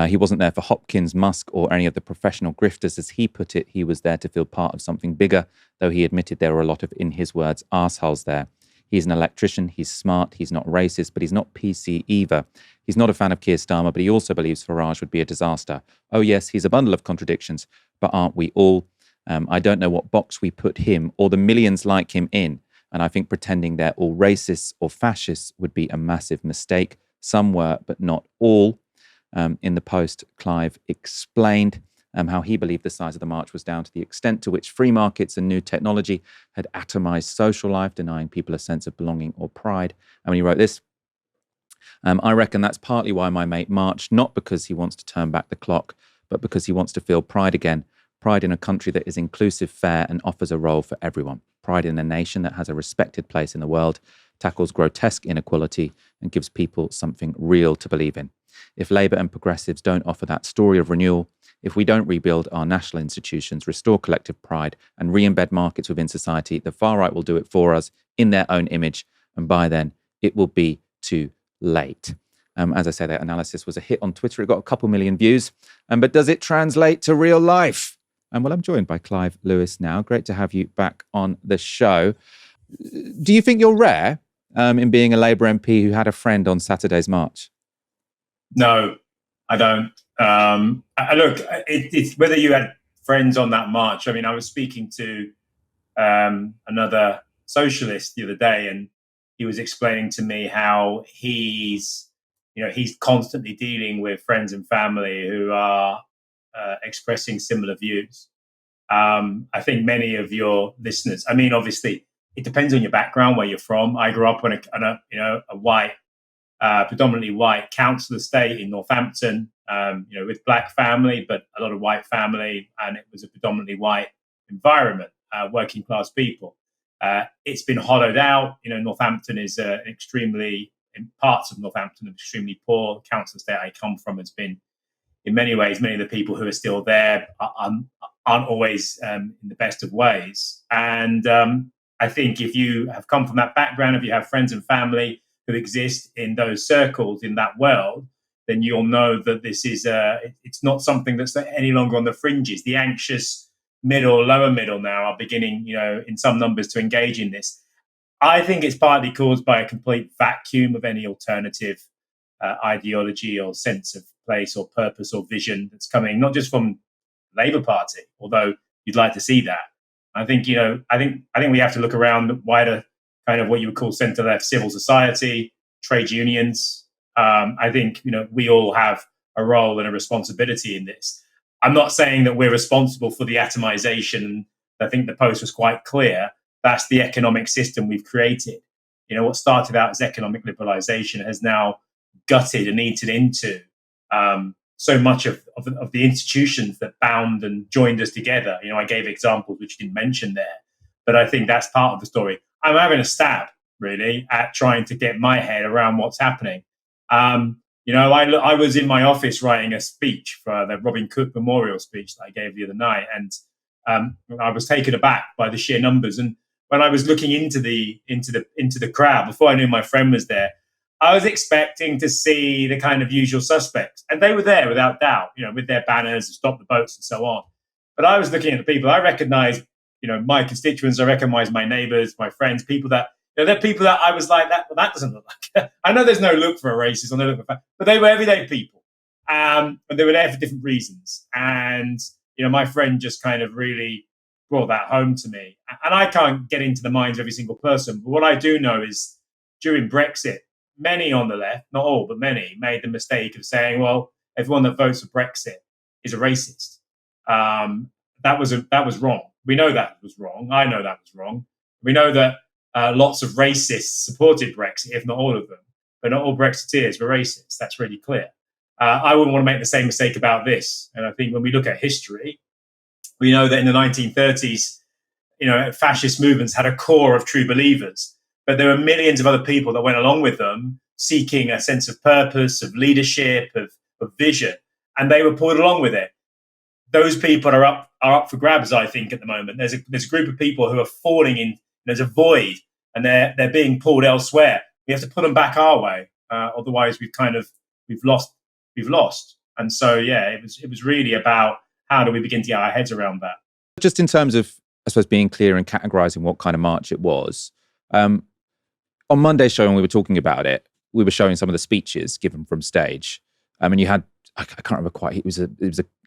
He wasn't there for Hopkins, Musk, or any of the professional grifters, as he put it. He was there to feel part of something bigger, though he admitted there were a lot of, in his words, arseholes there. He's an electrician, he's smart, he's not racist, but he's not PC either. He's not a fan of Keir Starmer, but he also believes Farage would be a disaster. Oh yes, he's a bundle of contradictions, but aren't we all? I don't know what box we put him or the millions like him in, and I think pretending they're all racists or fascists would be a massive mistake. Some were, but not all. In the post, Clive explained how he believed the size of the march was down to the extent to which free markets and new technology had atomized social life, denying people a sense of belonging or pride. And when he wrote this, I reckon that's partly why my mate marched, not because he wants to turn back the clock, but because he wants to feel pride again. Pride in a country that is inclusive, fair, and offers a role for everyone. Pride in a nation that has a respected place in the world, tackles grotesque inequality, and gives people something real to believe in. If Labour and progressives don't offer that story of renewal, if we don't rebuild our national institutions, restore collective pride, and re-embed markets within society, the far right will do it for us in their own image, and by then, it will be too late. As I say, that analysis was a hit on Twitter. It got a couple million views. But does it translate to real life? Well, I'm joined by Clive Lewis now. Great to have you back on the show. Do you think you're rare in being a Labour MP who had a friend on Saturday's march? No, I don't. Look, it's whether you had friends on that march. I mean, I was speaking to another socialist the other day, and he was explaining to me how he's constantly dealing with friends and family who are expressing similar views. I think many of your listeners, I mean, obviously, it depends on your background, where you're from. I grew up on a white, predominantly white council estate in Northampton, with black family, but a lot of white family, and it was a predominantly white environment, working class people. It's been hollowed out. Northampton is in parts of Northampton, extremely poor. The council estate I come from has been, in many ways, many of the people who are still there aren't always in the best of ways. And I think if you have come from that background, if you have friends and family who exist in those circles, in that world, then you'll know that this is it's not something that's any longer on the fringes. The anxious middle, lower middle now are beginning, in some numbers, to engage in this. I think it's partly caused by a complete vacuum of any alternative ideology or sense of place or purpose or vision that's coming, not just from the Labour Party, although you'd like to see that. I think we have to look around the wider kind of what you would call centre-left civil society, trade unions. I think we all have a role and a responsibility in this. I'm not saying that we're responsible for the atomization. I think the post was quite clear. That's the economic system we've created. What started out as economic liberalisation has now gutted and eaten into so much of the institutions that bound and joined us together. I gave examples which you didn't mention there, but I think that's part of the story. I'm having a stab, really, at trying to get my head around what's happening. I was in my office writing a speech for the Robin Cook Memorial speech that I gave the other night, and I was taken aback by the sheer numbers. And when I was looking into the crowd, before I knew my friend was there, I was expecting to see the kind of usual suspects, and they were there without doubt, with their banners, stop the boats, and so on. But I was looking at the people. I recognised, my constituents. I recognised my neighbours, my friends, people that. They're people that I was like, that doesn't look like. I know there's no look for a racist, or no look for, but they were everyday people, and they were there for different reasons. And my friend just kind of really brought that home to me. And I can't get into the minds of every single person, but what I do know is during Brexit, many on the left, not all, but many, made the mistake of saying, well, everyone that votes for Brexit is a racist. That was wrong. We know that was wrong. I know that was wrong. We know that lots of racists supported Brexit, if not all of them, but not all Brexiteers were racist. That's really clear. I wouldn't want to make the same mistake about this. And I think when we look at history, we know that in the 1930s, fascist movements had a core of true believers, but there were millions of other people that went along with them, seeking a sense of purpose, of leadership, of vision, and they were pulled along with it. Those people are up for grabs, I think, at the moment. There's a group of people who are falling in. There's a void, and they're being pulled elsewhere. We have to put them back our way, otherwise we've lost. And so it was really about how do we begin to get our heads around that. Just in terms of, I suppose, being clear and categorising what kind of march it was. On Monday's show, when we were talking about it, we were showing some of the speeches given from stage. And you had, I can't remember quite, it was a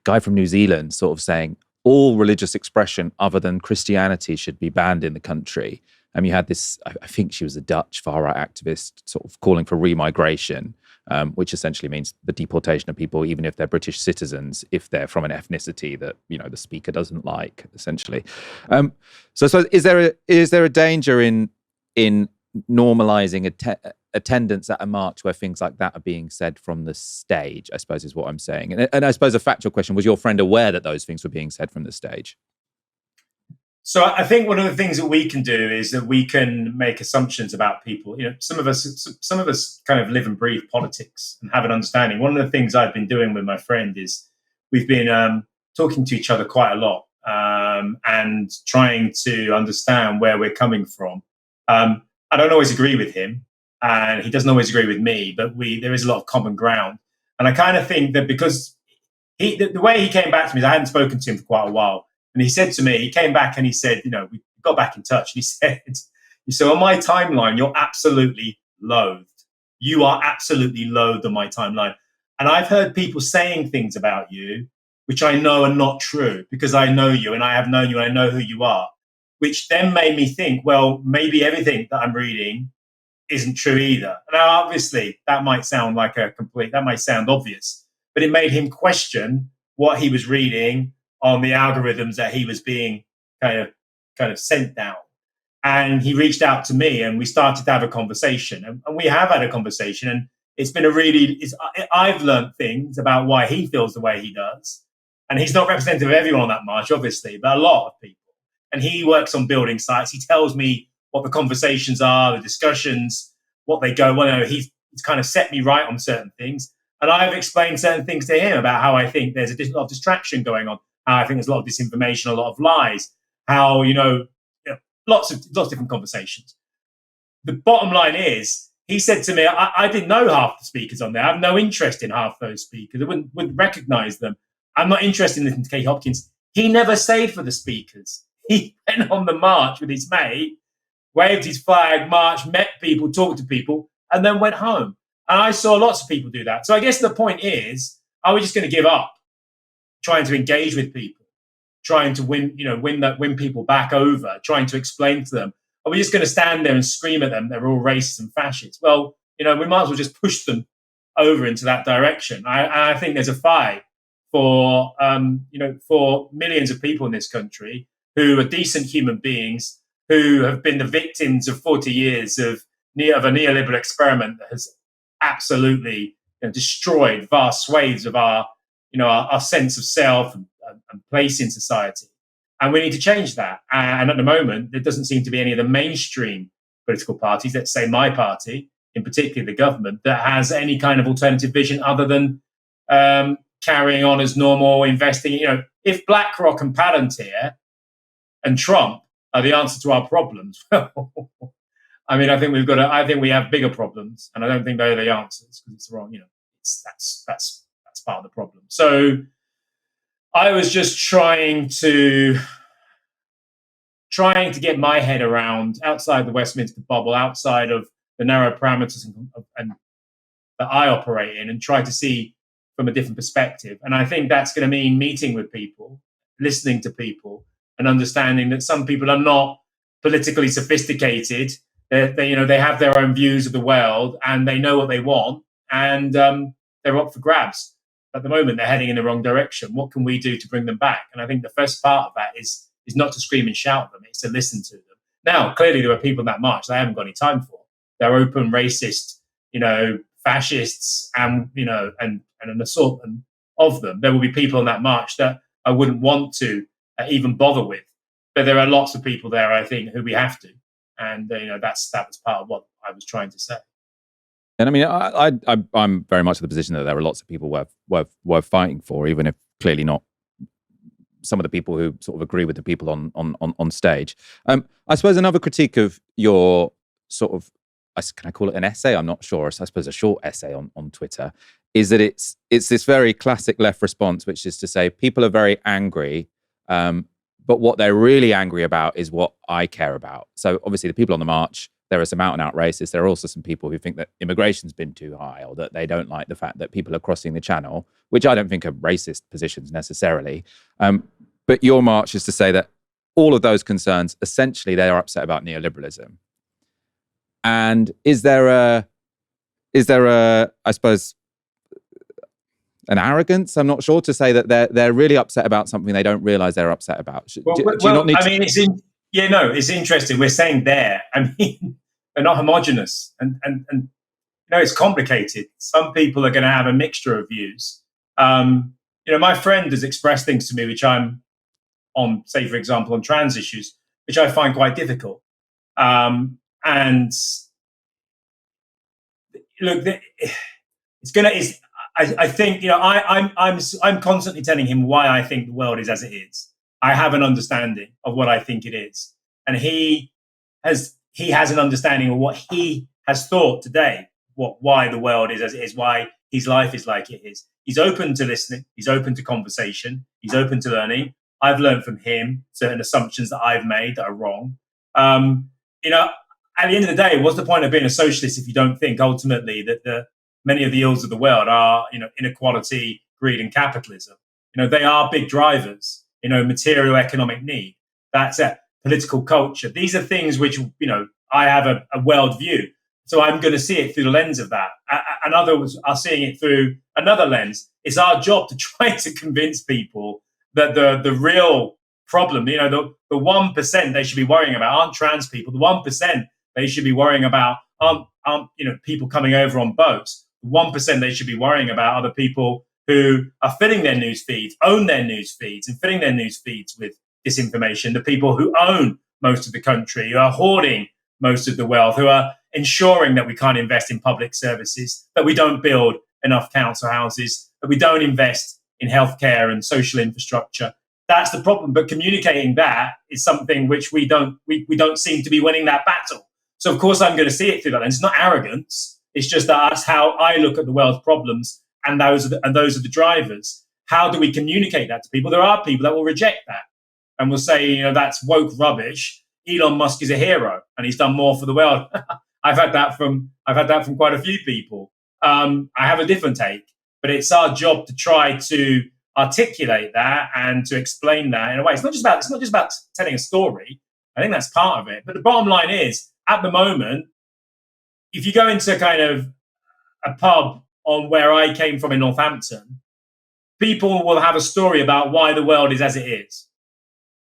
guy from New Zealand sort of saying all religious expression other than Christianity should be banned in the country. You had this, I think she was a Dutch far-right activist, sort of calling for remigration, which essentially means the deportation of people, even if they're British citizens, if they're from an ethnicity that the speaker doesn't like, essentially. So is there a danger in normalising attendance at a march where things like that are being said from the stage, I suppose is what I'm saying. And I suppose a factual question, was your friend aware that those things were being said from the stage? So I think one of the things that we can do is that we can make assumptions about people. Some of us kind of live and breathe politics and have an understanding. One of the things I've been doing with my friend is we've been talking to each other quite a lot and trying to understand where we're coming from. I don't always agree with him, and he doesn't always agree with me, but there is a lot of common ground. And I kind of think that because the way he came back to me is I hadn't spoken to him for quite a while. And he said to me, he came back and he said, we got back in touch. And he said, on my timeline, you're absolutely loathed. You are absolutely loathed on my timeline. And I've heard people saying things about you, which I know are not true because I know you and I have known you and I know who you are, which then made me think, well, maybe everything that I'm reading isn't true either. Now, obviously, that might sound obvious, but it made him question what he was reading on the algorithms that he was being kind of sent down. And he reached out to me, and we started to have a conversation, and we have had a conversation, and it's been I've learned things about why he feels the way he does. And he's not representative of everyone on that march, obviously, but a lot of people. And he works on building sites. He tells me what the conversations are, the discussions, what they go. Well, no, he's kind of set me right on certain things. And I've explained certain things to him about how I think there's a lot of distraction going on, how I think there's a lot of disinformation, a lot of lies, how, lots of different conversations. The bottom line is, he said to me, I didn't know half the speakers on there. I have no interest in half those speakers. I wouldn't recognize them. I'm not interested in listening to Kate Hopkins. He never stayed for the speakers. He went on the march with his mate, waved his flag, marched, met people, talked to people, and then went home. And I saw lots of people do that. So I guess the point is, are we just going to give up trying to engage with people, trying to win people back over, trying to explain to them? Are we just going to stand there and scream at them they're all racist and fascists? Well, we might as well just push them over into that direction. I think there's a fight for millions of people in this country who are decent human beings, who have been the victims of 40 years of a neoliberal experiment that has absolutely destroyed vast swathes of our sense of self and place in society. And we need to change that. And at the moment, there doesn't seem to be any of the mainstream political parties, let's say my party, in particular the government, that has any kind of alternative vision other than carrying on as normal, investing. If BlackRock and Palantir and Trump are the answer to our problems, well, I think we have bigger problems, and I don't think they're the answers, because it's wrong. That's part of the problem. So I was just trying to get my head around, outside the Westminster bubble, outside of the narrow parameters and that I operate in, and try to see from a different perspective. And I think that's going to mean meeting with people, listening to people, and understanding that some people are not politically sophisticated. They have their own views of the world, and they know what they want, and they're up for grabs. At the moment, they're heading in the wrong direction. What can we do to bring them back? And I think the first part of that is not to scream and shout at them; it's to listen to them. Now, clearly, there are people in that march that I haven't got any time for. They're open racist, fascists, and an assault of them. There will be people in that march that I wouldn't want to even bother with. But there are lots of people there, I think, who we have to. And, that was part of what I was trying to say. And I'm very much in the position that there are lots of people worth fighting for, even if clearly not some of the people who sort of agree with the people on stage. I suppose another critique of your sort of, can I call it an essay? I'm not sure. I suppose a short essay on Twitter is that it's this very classic left response, which is to say people are very angry, but what they're really angry about is what I care about. So obviously the people on the march, there are some out and out racists. There are also some people who think that immigration's been too high, or that they don't like the fact that people are crossing the channel, which I don't think are racist positions necessarily. But your march is to say that all of those concerns, essentially they are upset about neoliberalism. And is there a, I suppose, an arrogance, I'm not sure, to say that they're really upset about something they don't realise they're upset about? It's interesting. We're saying they're not homogenous, and it's complicated. Some people are going to have a mixture of views. My friend has expressed things to me which I'm on, say for example, on trans issues, which I find quite difficult. And look, I think I'm constantly telling him why I think the world is as it is. I have an understanding of what I think it is, and he has an understanding of what he has thought today, why the world is as it is, why his life is like it is. He's open to listening. He's open to conversation. He's open to learning. I've learned from him certain assumptions that I've made that are wrong. At the end of the day, what's the point of being a socialist if you don't think ultimately that many of the ills of the world are, inequality, greed, and capitalism? They are big drivers. Material economic need. That's it. Political culture. These are things which, I have a world view. So I'm going to see it through the lens of that. And others are seeing it through another lens. It's our job to try to convince people that the real problem, the 1% they should be worrying about aren't trans people. The 1% they should be worrying about aren't people coming over on boats. The 1% they should be worrying about are the people who are filling their news feeds, own their news feeds, and filling their news feeds with disinformation. The people who own most of the country, who are hoarding most of the wealth, who are ensuring that we can't invest in public services, that we don't build enough council houses, that we don't invest in healthcare and social infrastructure. That's the problem. But communicating that is something which we don't seem to be winning that battle. So of course I'm going to see it through that. And it's not arrogance. It's just that that's how I look at the world's problems, and those are the drivers. How do we communicate that to people? There are people that will reject that and will say, that's woke rubbish. Elon Musk is a hero and he's done more for the world. I've had that from quite a few people. I have a different take, but it's our job to try to articulate that and to explain that in a way. It's not just about telling a story. I think that's part of it. But the bottom line is, at the moment, if you go into kind of a pub on where I came from in Northampton, people will have a story about why the world is as it is.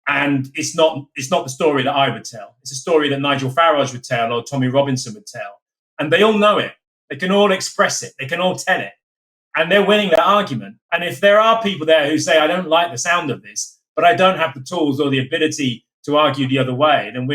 And it's not the story that I would tell. It's a story that Nigel Farage would tell or Tommy Robinson would tell. And they all know it. They can all express it. They can all tell it. And they're winning that argument. And if there are people there who say, I don't like the sound of this, but I don't have the tools or the ability to argue the other way, then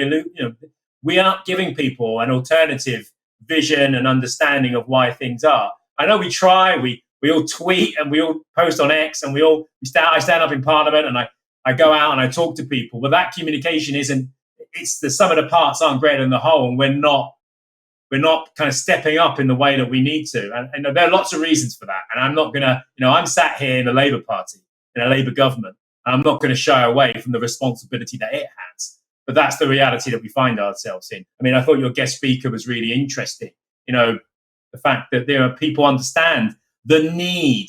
we aren't giving people an alternative vision and understanding of why things are. I know we try, we all tweet and we all post on X and I stand up in Parliament and I go out and I talk to people, but that communication it's the sum of the parts aren't greater than the whole, and we're not kind of stepping up in the way that we need to. And there are lots of reasons for that. And I'm not going to, I'm sat here in the Labour Party, in a Labour government, and I'm not going to shy away from the responsibility that it has. But that's the reality that we find ourselves in. I mean, I thought your guest speaker was really interesting. The fact that people understand the need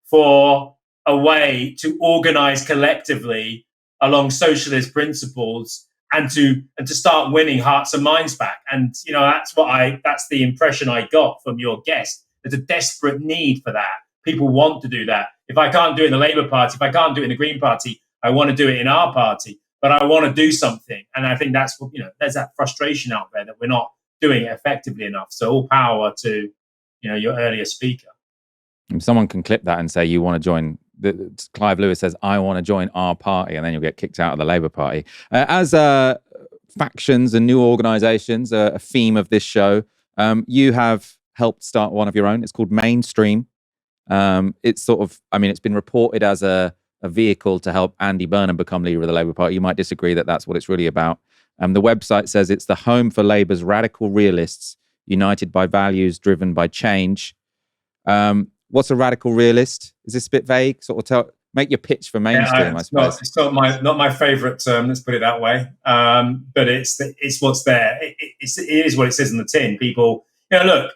for a way to organize collectively along socialist principles and to start winning hearts and minds back. And that's the impression I got from your guest. There's a desperate need for that. People want to do that. If I can't do it in the Labour Party, if I can't do it in the Green Party, I want to do it in our party. But I want to do something. And I think that's what, there's that frustration out there that we're not doing it effectively enough. So all power to, your earlier speaker. If someone can clip that and say, you want to join, Clive Lewis says, I want to join our party, and then you'll get kicked out of the Labour Party. As factions and new organisations, a theme of this show, you have helped start one of your own. It's called Mainstream. It's it's been reported as a vehicle to help Andy Burnham become leader of the Labour Party. You might disagree that that's what it's really about. The website says it's the home for Labour's radical realists, united by values, driven by change. What's a radical realist? Is this a bit vague? Make your pitch for Mainstream, I suppose. It's not my favourite term. Let's put it that way. But it's what's there. It is what it says in the tin. People, look.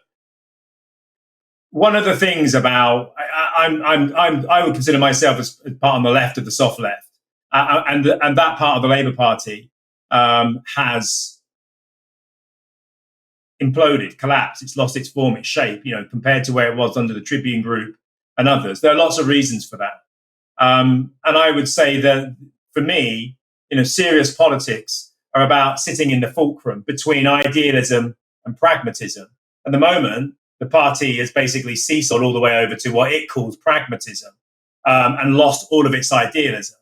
One of the things about I would consider myself as part on the left of the soft left, and that part of the Labour Party has imploded, collapsed. It's lost its form, its shape, compared to where it was under the Tribune Group and others. There are lots of reasons for that. And I would say that for me, serious politics are about sitting in the fulcrum between idealism and pragmatism. At the moment, the party has basically seesawed all the way over to what it calls pragmatism and lost all of its idealism.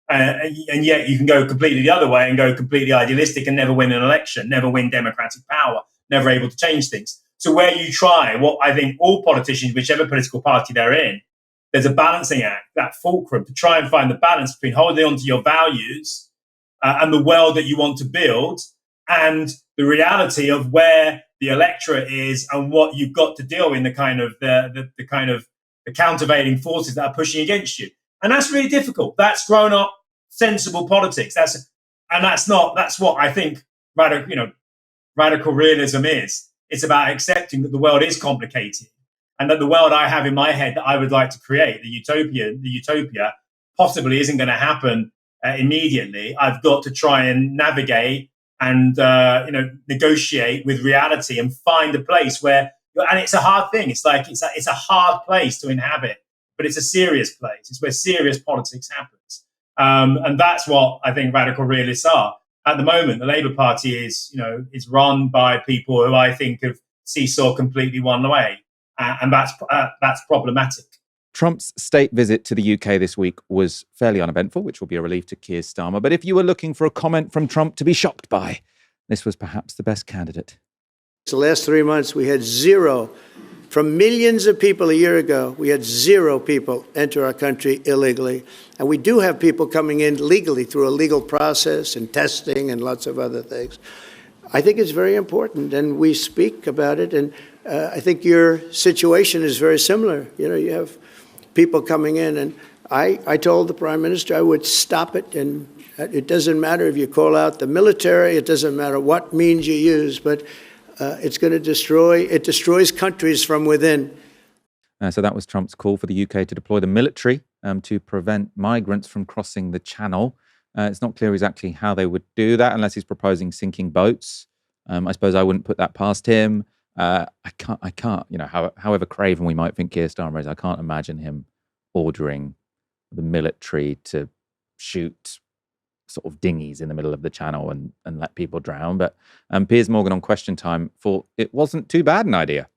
And yet you can go completely the other way and go completely idealistic and never win an election, never win democratic power, never able to change things. So where you try, what I think all politicians, whichever political party they're in, there's a balancing act, that fulcrum, to try and find the balance between holding on to your values and the world that you want to build and the reality of where the electorate is and what you've got to deal in the kind of the countervailing forces that are pushing against you. And that's really difficult. That's grown up sensible politics. That's what I think radical realism is. It's about accepting that the world is complicated and that the world I have in my head that I would like to create, the utopia, possibly isn't going to happen immediately. I've got to try and navigate and negotiate with reality and find a place where, and it's a hard thing. It's a hard place to inhabit, but it's a serious place. It's where serious politics happens. And that's what I think radical realists are. At the moment, the Labour Party is run by people who I think have seesaw completely one way, and that's problematic. Trump's state visit to the UK this week was fairly uneventful, which will be a relief to Keir Starmer. But if you were looking for a comment from Trump to be shocked by, this was perhaps the best candidate. The last 3 months, we had zero. From millions of people a year ago, we had zero people enter our country illegally. And we do have people coming in legally through a legal process and testing and lots of other things. I think it's very important, and we speak about it. And I think your situation is very similar. You have people coming in, and I told the Prime Minister I would stop it. And it doesn't matter if you call out the military, it doesn't matter what means you use, but it's going to destroys countries from within. So that was Trump's call for the UK to deploy the military to prevent migrants from crossing the Channel. It's not clear exactly how they would do that unless he's proposing sinking boats. I suppose I wouldn't put that past him. I can't, however craven we might think Keir Starmer is, I can't imagine him ordering the military to shoot sort of dinghies in the middle of the Channel and let people drown. But Piers Morgan on Question Time thought it wasn't too bad an idea.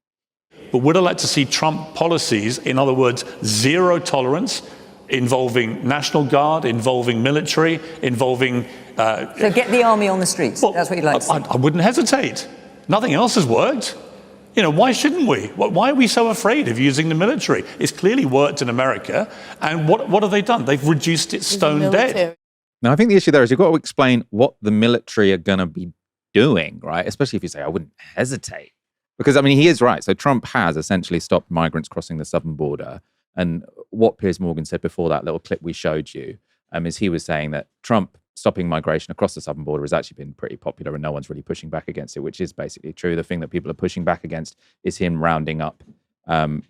But would I like to see Trump policies, in other words, zero tolerance, involving National Guard, involving military, involving... So get the army on the streets. Well, that's what you'd like to see. I wouldn't hesitate. Nothing else has worked. Why shouldn't we? Why are we so afraid of using the military? It's clearly worked in America. And what have they done? They've reduced it stone dead. Now, I think the issue there is you've got to explain what the military are going to be doing, right? Especially if you say, I wouldn't hesitate. Because, he is right. So Trump has essentially stopped migrants crossing the southern border. And what Piers Morgan said before that little clip we showed you is he was saying that Trump stopping migration across the southern border has actually been pretty popular and no one's really pushing back against it, which is basically true. The thing that people are pushing back against is him rounding up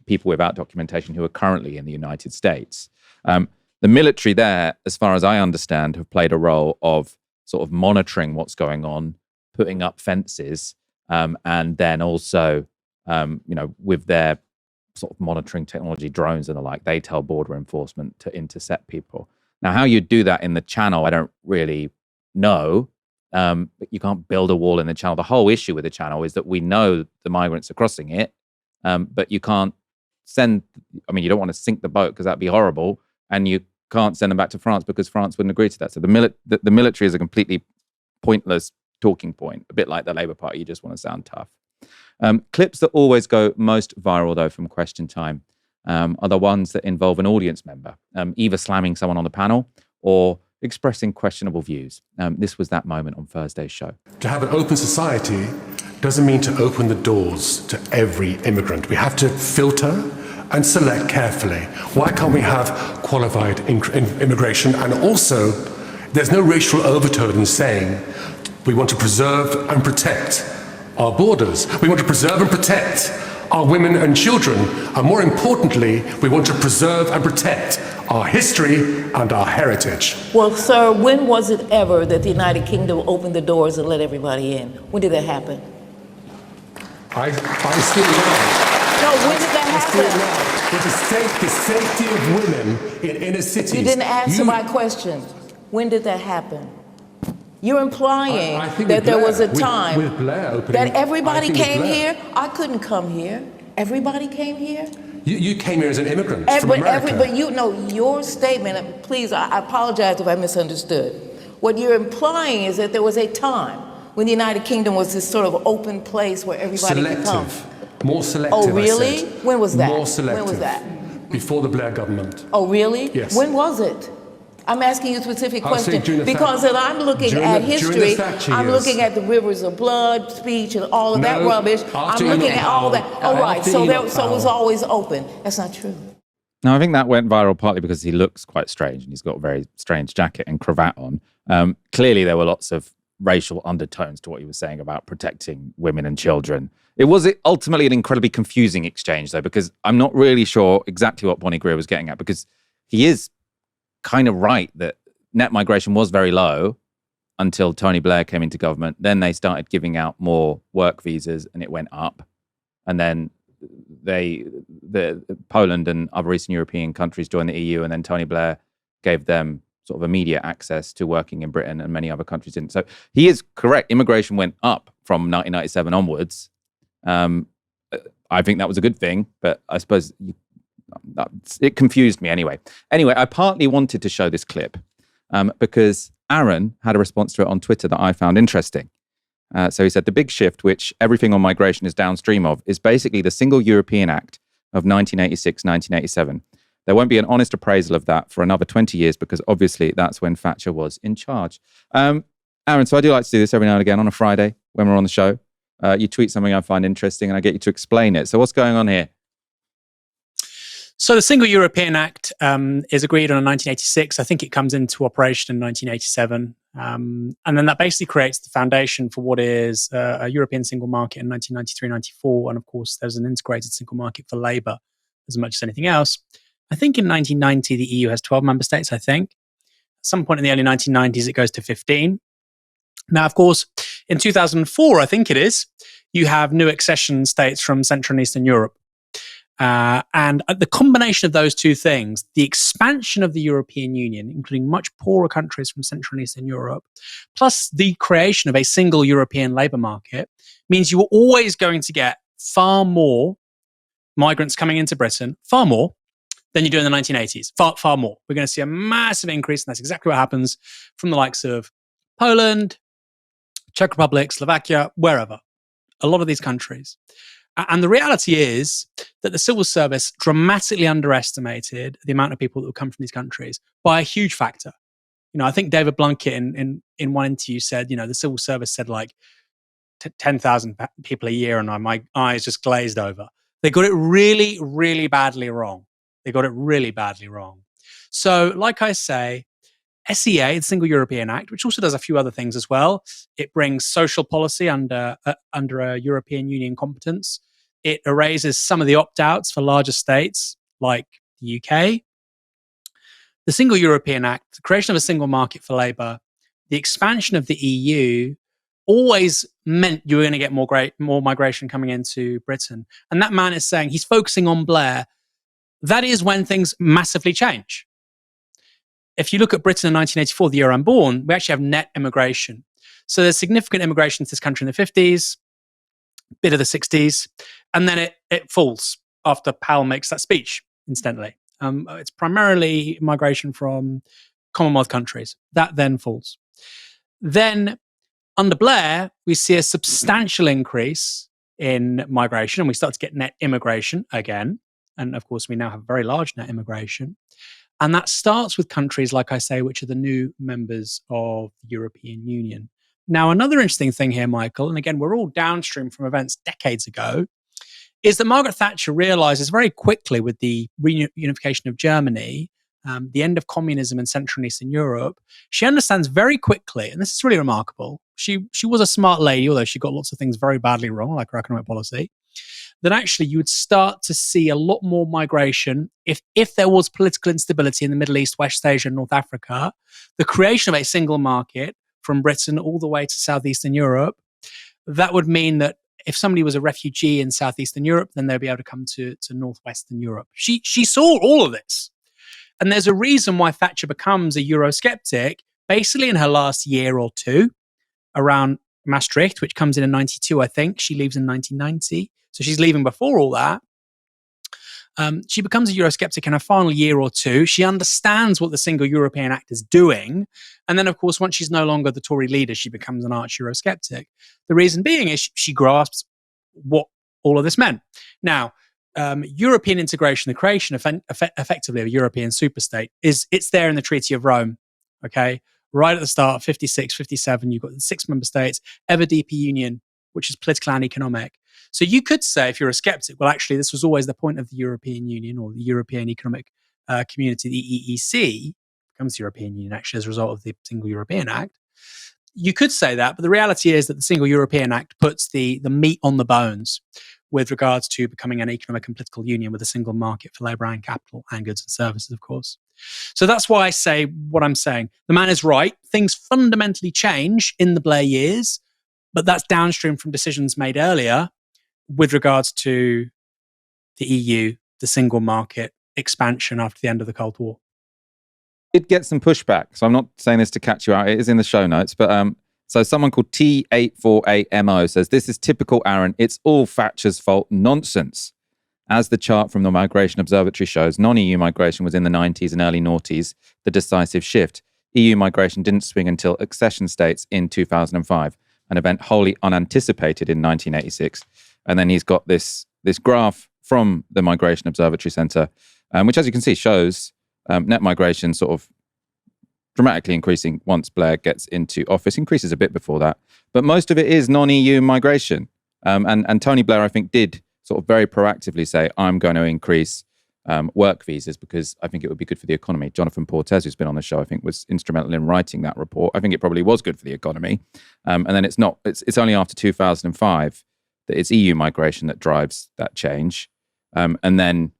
people without documentation who are currently in the United States. The military there, as far as I understand, have played a role of sort of monitoring what's going on, putting up fences, and then also, with their sort of monitoring technology, drones and the like, they tell border enforcement to intercept people. Now, how you do that in the Channel, I don't really know. But you can't build a wall in the Channel. The whole issue with the Channel is that we know the migrants are crossing it, but you can't send... you don't want to sink the boat because that'd be horrible, and you can't send them back to France because France wouldn't agree to that. So the military is a completely pointless talking point, a bit like the Labour Party. You just want to sound tough. Clips that always go most viral, though, from Question Time are the ones that involve an audience member, either slamming someone on the panel or expressing questionable views. This was that moment on Thursday's show. To have an open society doesn't mean to open the doors to every immigrant. We have to filter and select carefully. Why can't we have qualified immigration? And also, there's no racial overtone in saying we want to preserve and protect our borders. We want to preserve and protect our women and children. And more importantly, we want to preserve and protect our history and our heritage. Well, sir, when was it ever that the United Kingdom opened the doors and let everybody in? When did that happen? I still know. No, when did that happen? With the safety of women in inner cities. You didn't answer my question. When did that happen? You're implying that there was a time that everybody came here. I couldn't come here. Everybody came here. You came here as an immigrant from America. But your statement, and please, I apologize if I misunderstood. What you're implying is that there was a time when the United Kingdom was this sort of open place where everybody could come. More selective. Oh, really? When was that? More selective. When was that? Before the Blair government. Oh, really? Yes. When was it? I'm asking you a specific question because if I'm looking at history, I'm looking at the rivers of blood speech and all of that rubbish. I'm looking at all that. Oh, right. So it was always open. That's not true. Now, I think that went viral partly because he looks quite strange and he's got a very strange jacket and cravat on. Clearly, there were lots of racial undertones to what he was saying about protecting women and children. It was ultimately an incredibly confusing exchange, though, because I'm not really sure exactly what Bonnie Greer was getting at, because he is kind of right that net migration was very low until Tony Blair came into government. Then they started giving out more work visas and it went up. And then Poland and other Eastern European countries joined the EU, and then Tony Blair gave them sort of immediate access to working in Britain, and many other countries didn't. So he is correct. Immigration went up from 1997 onwards. I think that was a good thing, but I suppose it confused me anyway. Anyway, I partly wanted to show this clip because Aaron had a response to it on Twitter that I found interesting. So he said, the big shift, which everything on migration is downstream of, is basically the Single European Act of 1986-1987. There won't be an honest appraisal of that for another 20 years because obviously that's when Thatcher was in charge. Aaron, so I do like to do this every now and again on a Friday when we're on the show. You tweet something I find interesting and I get you to explain it. So what's going on here? So the Single European Act is agreed on in 1986. I think it comes into operation in 1987. And then that basically creates the foundation for what is a European single market in 1993-94. And of course, there's an integrated single market for labour as much as anything else. I think in 1990, the EU has 12 member states, I think. At some point in the early 1990s, it goes to 15. Now, of course, in 2004, I think it is, you have new accession states from Central and Eastern Europe. And the combination of those two things, the expansion of the European Union, including much poorer countries from Central and Eastern Europe, plus the creation of a single European labour market, means you are always going to get far more migrants coming into Britain, far more, than you do in the 1980s. Far more. We're going to see a massive increase, and that's exactly what happens from the likes of Poland, Czech Republic, Slovakia, wherever. A lot of these countries. And the reality is that the civil service dramatically underestimated the amount of people that would come from these countries by a huge factor. I think David Blunkett in one interview said, the civil service said like 10,000 people a year, and my eyes just glazed over. They got it really, really badly wrong. So, like I say, SEA, the Single European Act, which also does a few other things as well. It brings social policy under a European Union competence. It erases some of the opt-outs for larger states like the UK. The Single European Act, the creation of a single market for labour, the expansion of the EU always meant you were going to get more migration coming into Britain. And that man is saying, he's focusing on Blair. That is when things massively change. If you look at Britain in 1984, the year I'm born, we actually have net immigration. So there's significant immigration to this country in the 50s, bit of the 60s, and then it falls after Powell makes that speech, incidentally. It's primarily migration from Commonwealth countries. That then falls. Then under Blair, we see a substantial increase in migration, and we start to get net immigration again. And of course, we now have very large net immigration. And that starts with countries, like I say, which are the new members of the European Union. Now, another interesting thing here, Michael, and again, we're all downstream from events decades ago, is that Margaret Thatcher realizes very quickly with the reunification of Germany, the end of communism in Central and Eastern Europe, she understands very quickly, and this is really remarkable, she was a smart lady, although she got lots of things very badly wrong, like her economic policy, that actually you would start to see a lot more migration if there was political instability in the Middle East, West Asia, and North Africa. The creation of a single market from Britain all the way to Southeastern Europe, that would mean that if somebody was a refugee in Southeastern Europe, then they'd be able to come to Northwestern Europe. She saw all of this. And there's a reason why Thatcher becomes a Eurosceptic, basically in her last year or two, around Maastricht, which comes in 92, I think. She leaves in 1990. So she's leaving before all that. She becomes a Eurosceptic in her final year or two. She understands what the Single European Act is doing. And then, of course, once she's no longer the Tory leader, she becomes an arch Eurosceptic. The reason being is she grasps what all of this meant. Now, European integration, the creation effectively of a European superstate, it's there in the Treaty of Rome, okay? Right at the start, 56, 57, you've got the 6 member states, ever deeper union, which is political and economic. So you could say, if you're a skeptic, well, actually, this was always the point of the European Union or the European Economic Community, the EEC, becomes the European Union actually as a result of the Single European Act. You could say that, but the reality is that the Single European Act puts the meat on the bones with regards to becoming an economic and political union with a single market for labour and capital and goods and services, of course. So that's why I say what I'm saying. The man is right. Things fundamentally change in the Blair years, but that's downstream from decisions made earlier with regards to the EU, the single market, expansion after the end of the Cold War. did get some pushback. So I'm not saying this to catch you out. It is in the show notes. But so someone called T848MO says, this is typical Aaron. It's all Thatcher's fault. Nonsense. As the chart from the Migration Observatory shows, non-EU migration was in the 90s and early noughties, the decisive shift. EU migration didn't swing until accession states in 2005, an event wholly unanticipated in 1986. And then he's got this graph from the Migration Observatory Centre, which, as you can see, shows net migration sort of dramatically increasing once Blair gets into office, increases a bit before that. But most of it is non-EU migration. And Tony Blair, I think, did sort of very proactively say, I'm going to increase work visas because I think it would be good for the economy. Jonathan Portes, who's been on the show, I think was instrumental in writing that report. I think it probably was good for the economy. And then it's only after 2005 that it's EU migration that drives that change. And then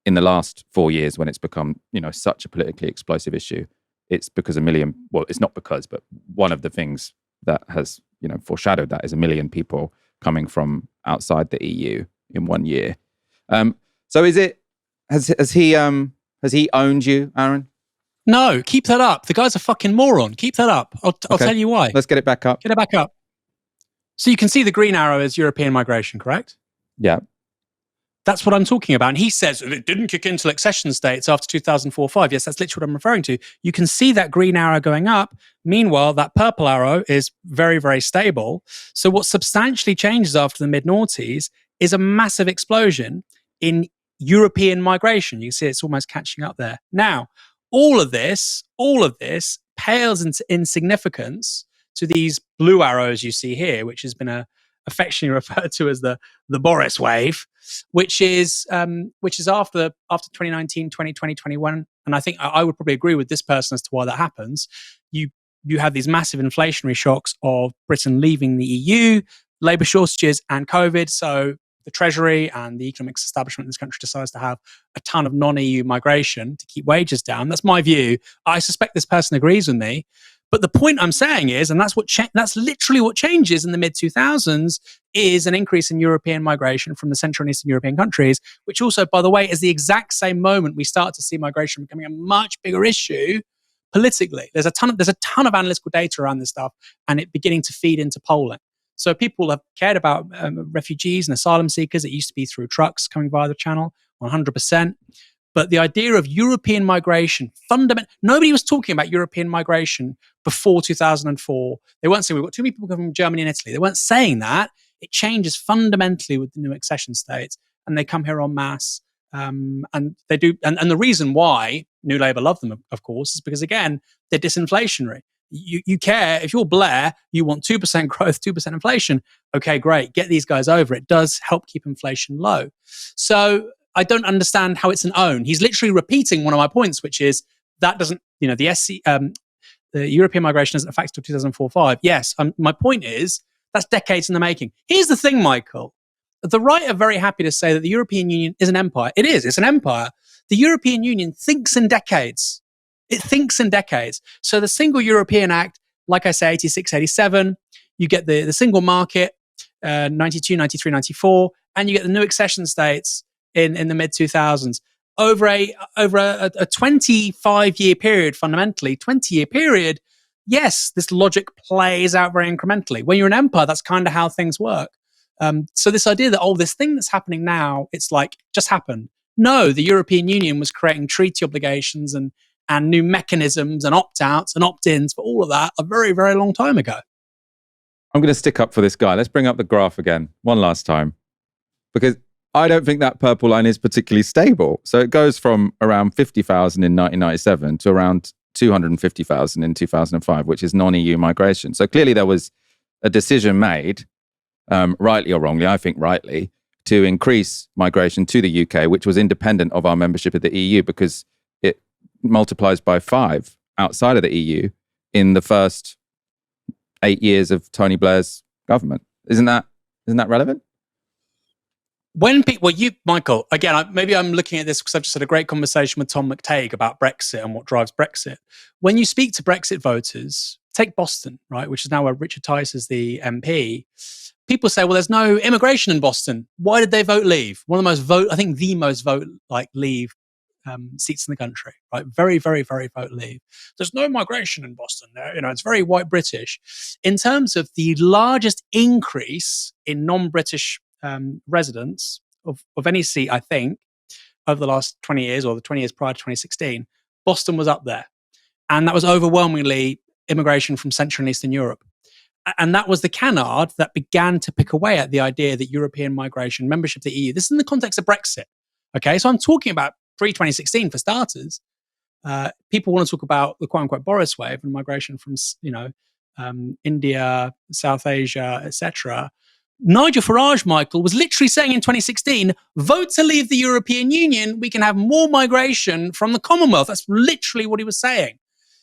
in the last 4 years, when it's become, such a politically explosive issue, it's because it's not because, but one of the things that has, foreshadowed that is 1 million people coming from outside the EU in 1 year. So has he owned you, Aaron? No, keep that up. The guy's a fucking moron. Keep that up. I'll tell you why. Let's get it back up. Get it back up. So you can see the green arrow is European migration, correct? Yeah. That's what I'm talking about. And he says it didn't kick into accession states after 2004-05. Yes, that's literally what I'm referring to. You can see that green arrow going up. Meanwhile, that purple arrow is very, very stable. So what substantially changes after the mid-noughties is a massive explosion in European migration. You see it's almost catching up there. Now, all of this pales into insignificance to these blue arrows you see here, which has been affectionately referred to as the Boris wave, which is after 2019, 2020, 2021. And I think I would probably agree with this person as to why that happens. You have these massive inflationary shocks of Britain leaving the EU, labour shortages and COVID. So the Treasury and the economics establishment in this country decides to have a ton of non-EU migration to keep wages down. That's my view. I suspect this person agrees with me. But the point I'm saying is, and that's literally what changes in the mid-2000s, is an increase in European migration from the Central and Eastern European countries, which also, by the way, is the exact same moment we start to see migration becoming a much bigger issue politically. There's a ton of analytical data around this stuff, and it beginning to feed into polling. So people have cared about refugees and asylum seekers. It used to be through trucks coming via the channel, 100%. But the idea of European migration, nobody was talking about European migration before 2004. They weren't saying we've got too many people coming from Germany and Italy. They weren't saying that. It changes fundamentally with the new accession states, and they come here en masse. And they do. And the reason why New Labour love them, of course, is because, again, they're disinflationary. You care, if you're Blair, you want 2% growth, 2% inflation. Okay, great. Get these guys over. It does help keep inflation low. So I don't understand how it's an own. He's literally repeating one of my points, which is that doesn't, the European migration isn't a factor till 2004-05. Yes, my point is that's decades in the making. Here's the thing, Michael. The right are very happy to say that the European Union is an empire. It is. It's an empire. The European Union thinks in decades. It thinks in decades. So the Single European Act, like I say, 86, 87, you get the single market, 92, 93, 94, and you get the new accession states in the mid-2000s. Over a 25-year period, fundamentally, 20-year period, yes, this logic plays out very incrementally. When you're an empire, that's kind of how things work. So this idea that, this thing that's happening now, it's like, just happened. No, the European Union was creating treaty obligations and new mechanisms and opt-outs and opt-ins for all of that a very, very long time ago. I'm going to stick up for this guy. Let's bring up the graph again, one last time, because I don't think that purple line is particularly stable. So it goes from around 50,000 in 1997 to around 250,000 in 2005, which is non-EU migration. So clearly there was a decision made, rightly or wrongly, I think rightly, to increase migration to the UK, which was independent of our membership of the EU, because it multiplies by 5 outside of the EU in the first 8 years of Tony Blair's government. Isn't that relevant? Michael, again, maybe I'm looking at this because I've just had a great conversation with Tom McTague about Brexit and what drives Brexit. When you speak to Brexit voters, take Boston, right, which is now where Richard Tice is the MP. People say, well, there's no immigration in Boston. Why did they vote leave? The most leave seats in the country, right? Very, very, very vote leave. There's no migration in Boston. It's very white British. In terms of the largest increase in non-British residents of any seat, I think, over the last 20 years or the 20 years prior to 2016, Boston was up there. And that was overwhelmingly immigration from Central and Eastern Europe. And that was the canard that began to pick away at the idea that European migration, membership of the EU, this is in the context of Brexit. Okay, so I'm talking about pre-2016 for starters. People want to talk about the quote-unquote Boris wave and migration from, India, South Asia, etc. Nigel Farage, Michael, was literally saying in 2016, vote to leave the European Union, we can have more migration from the Commonwealth. That's literally what he was saying.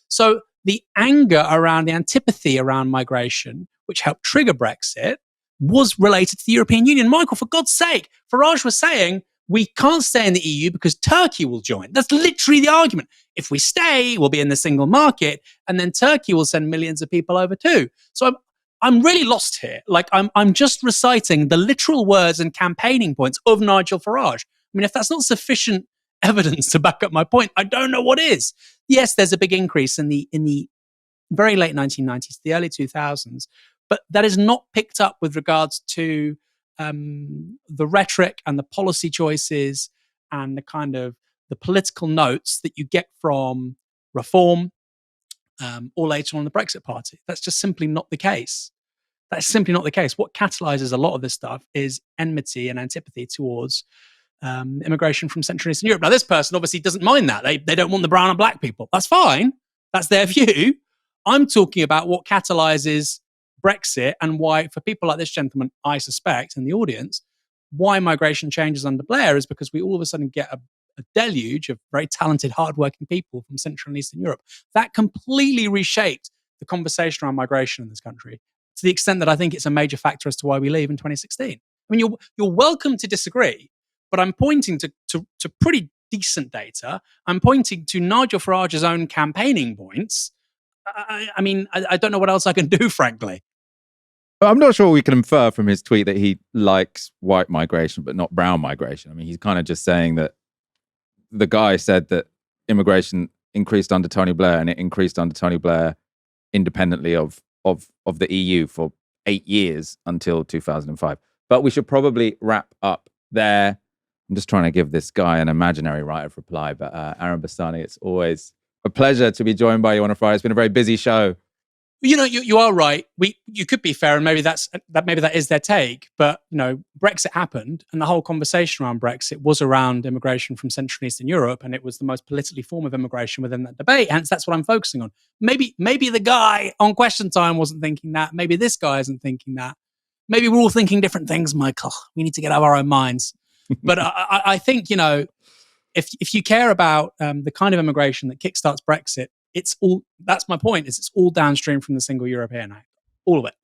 So the anger around, the antipathy around migration, which helped trigger Brexit, was related to the European Union. Michael, for God's sake, Farage was saying, we can't stay in the EU because Turkey will join. That's literally the argument. If we stay, we'll be in the single market, and then Turkey will send millions of people over too. So I'm really lost here. Like I'm just reciting the literal words and campaigning points of Nigel Farage. I mean, if that's not sufficient evidence to back up my point, I don't know what is. Yes, there's a big increase in the very late 1990s, the early 2000s, but that is not picked up with regards to the rhetoric and the policy choices and the kind of the political notes that you get from Reform or later on the Brexit Party. That's just simply not the case. That's simply not the case. What catalyzes a lot of this stuff is enmity and antipathy towards immigration from Central and Eastern Europe. Now, this person obviously doesn't mind that. They don't want the brown and black people. That's fine. That's their view. I'm talking about what catalyzes Brexit and why, for people like this gentleman, I suspect, in the audience, why migration changes under Blair is because we all of a sudden get a deluge of very talented, hardworking people from Central and Eastern Europe. That completely reshaped the conversation around migration in this country to the extent that I think it's a major factor as to why we leave in 2016. I mean, you're welcome to disagree, but I'm pointing to pretty decent data. I'm pointing to Nigel Farage's own campaigning points. I mean, I don't know what else I can do, frankly. I'm not sure we can infer from his tweet that he likes white migration, but not brown migration. I mean, he's kind of just saying that the guy said that immigration increased under Tony Blair, and it increased under Tony Blair independently of the EU for 8 years until 2005. But we should probably wrap up there. I'm just trying to give this guy an imaginary right of reply. But Aaron Bastani, it's always a pleasure to be joined by you on a Friday. It's been a very busy show. You know, you are right. You could be fair, and maybe that is their take. But you know, Brexit happened, and the whole conversation around Brexit was around immigration from Central and Eastern Europe, and it was the most politically form of immigration within that debate. Hence, that's what I'm focusing on. Maybe the guy on Question Time wasn't thinking that. Maybe this guy isn't thinking that. Maybe we're all thinking different things, Michael. We need to get out of our own minds. But I think, you know, if you care about the kind of immigration that kickstarts Brexit, it's all, that's my point, is it's all downstream from the Single European Act. All of it.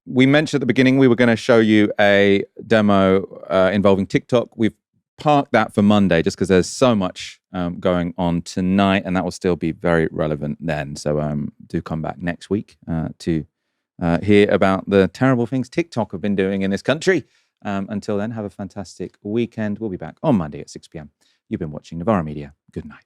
We mentioned at the beginning we were going to show you a demo involving TikTok. We've parked that for Monday just because there's so much going on tonight, and that will still be very relevant then. So do come back next week to hear about the terrible things TikTok have been doing in this country. Until then, have a fantastic weekend. We'll be back on Monday at 6 p.m. You've been watching Novara Media. Good night.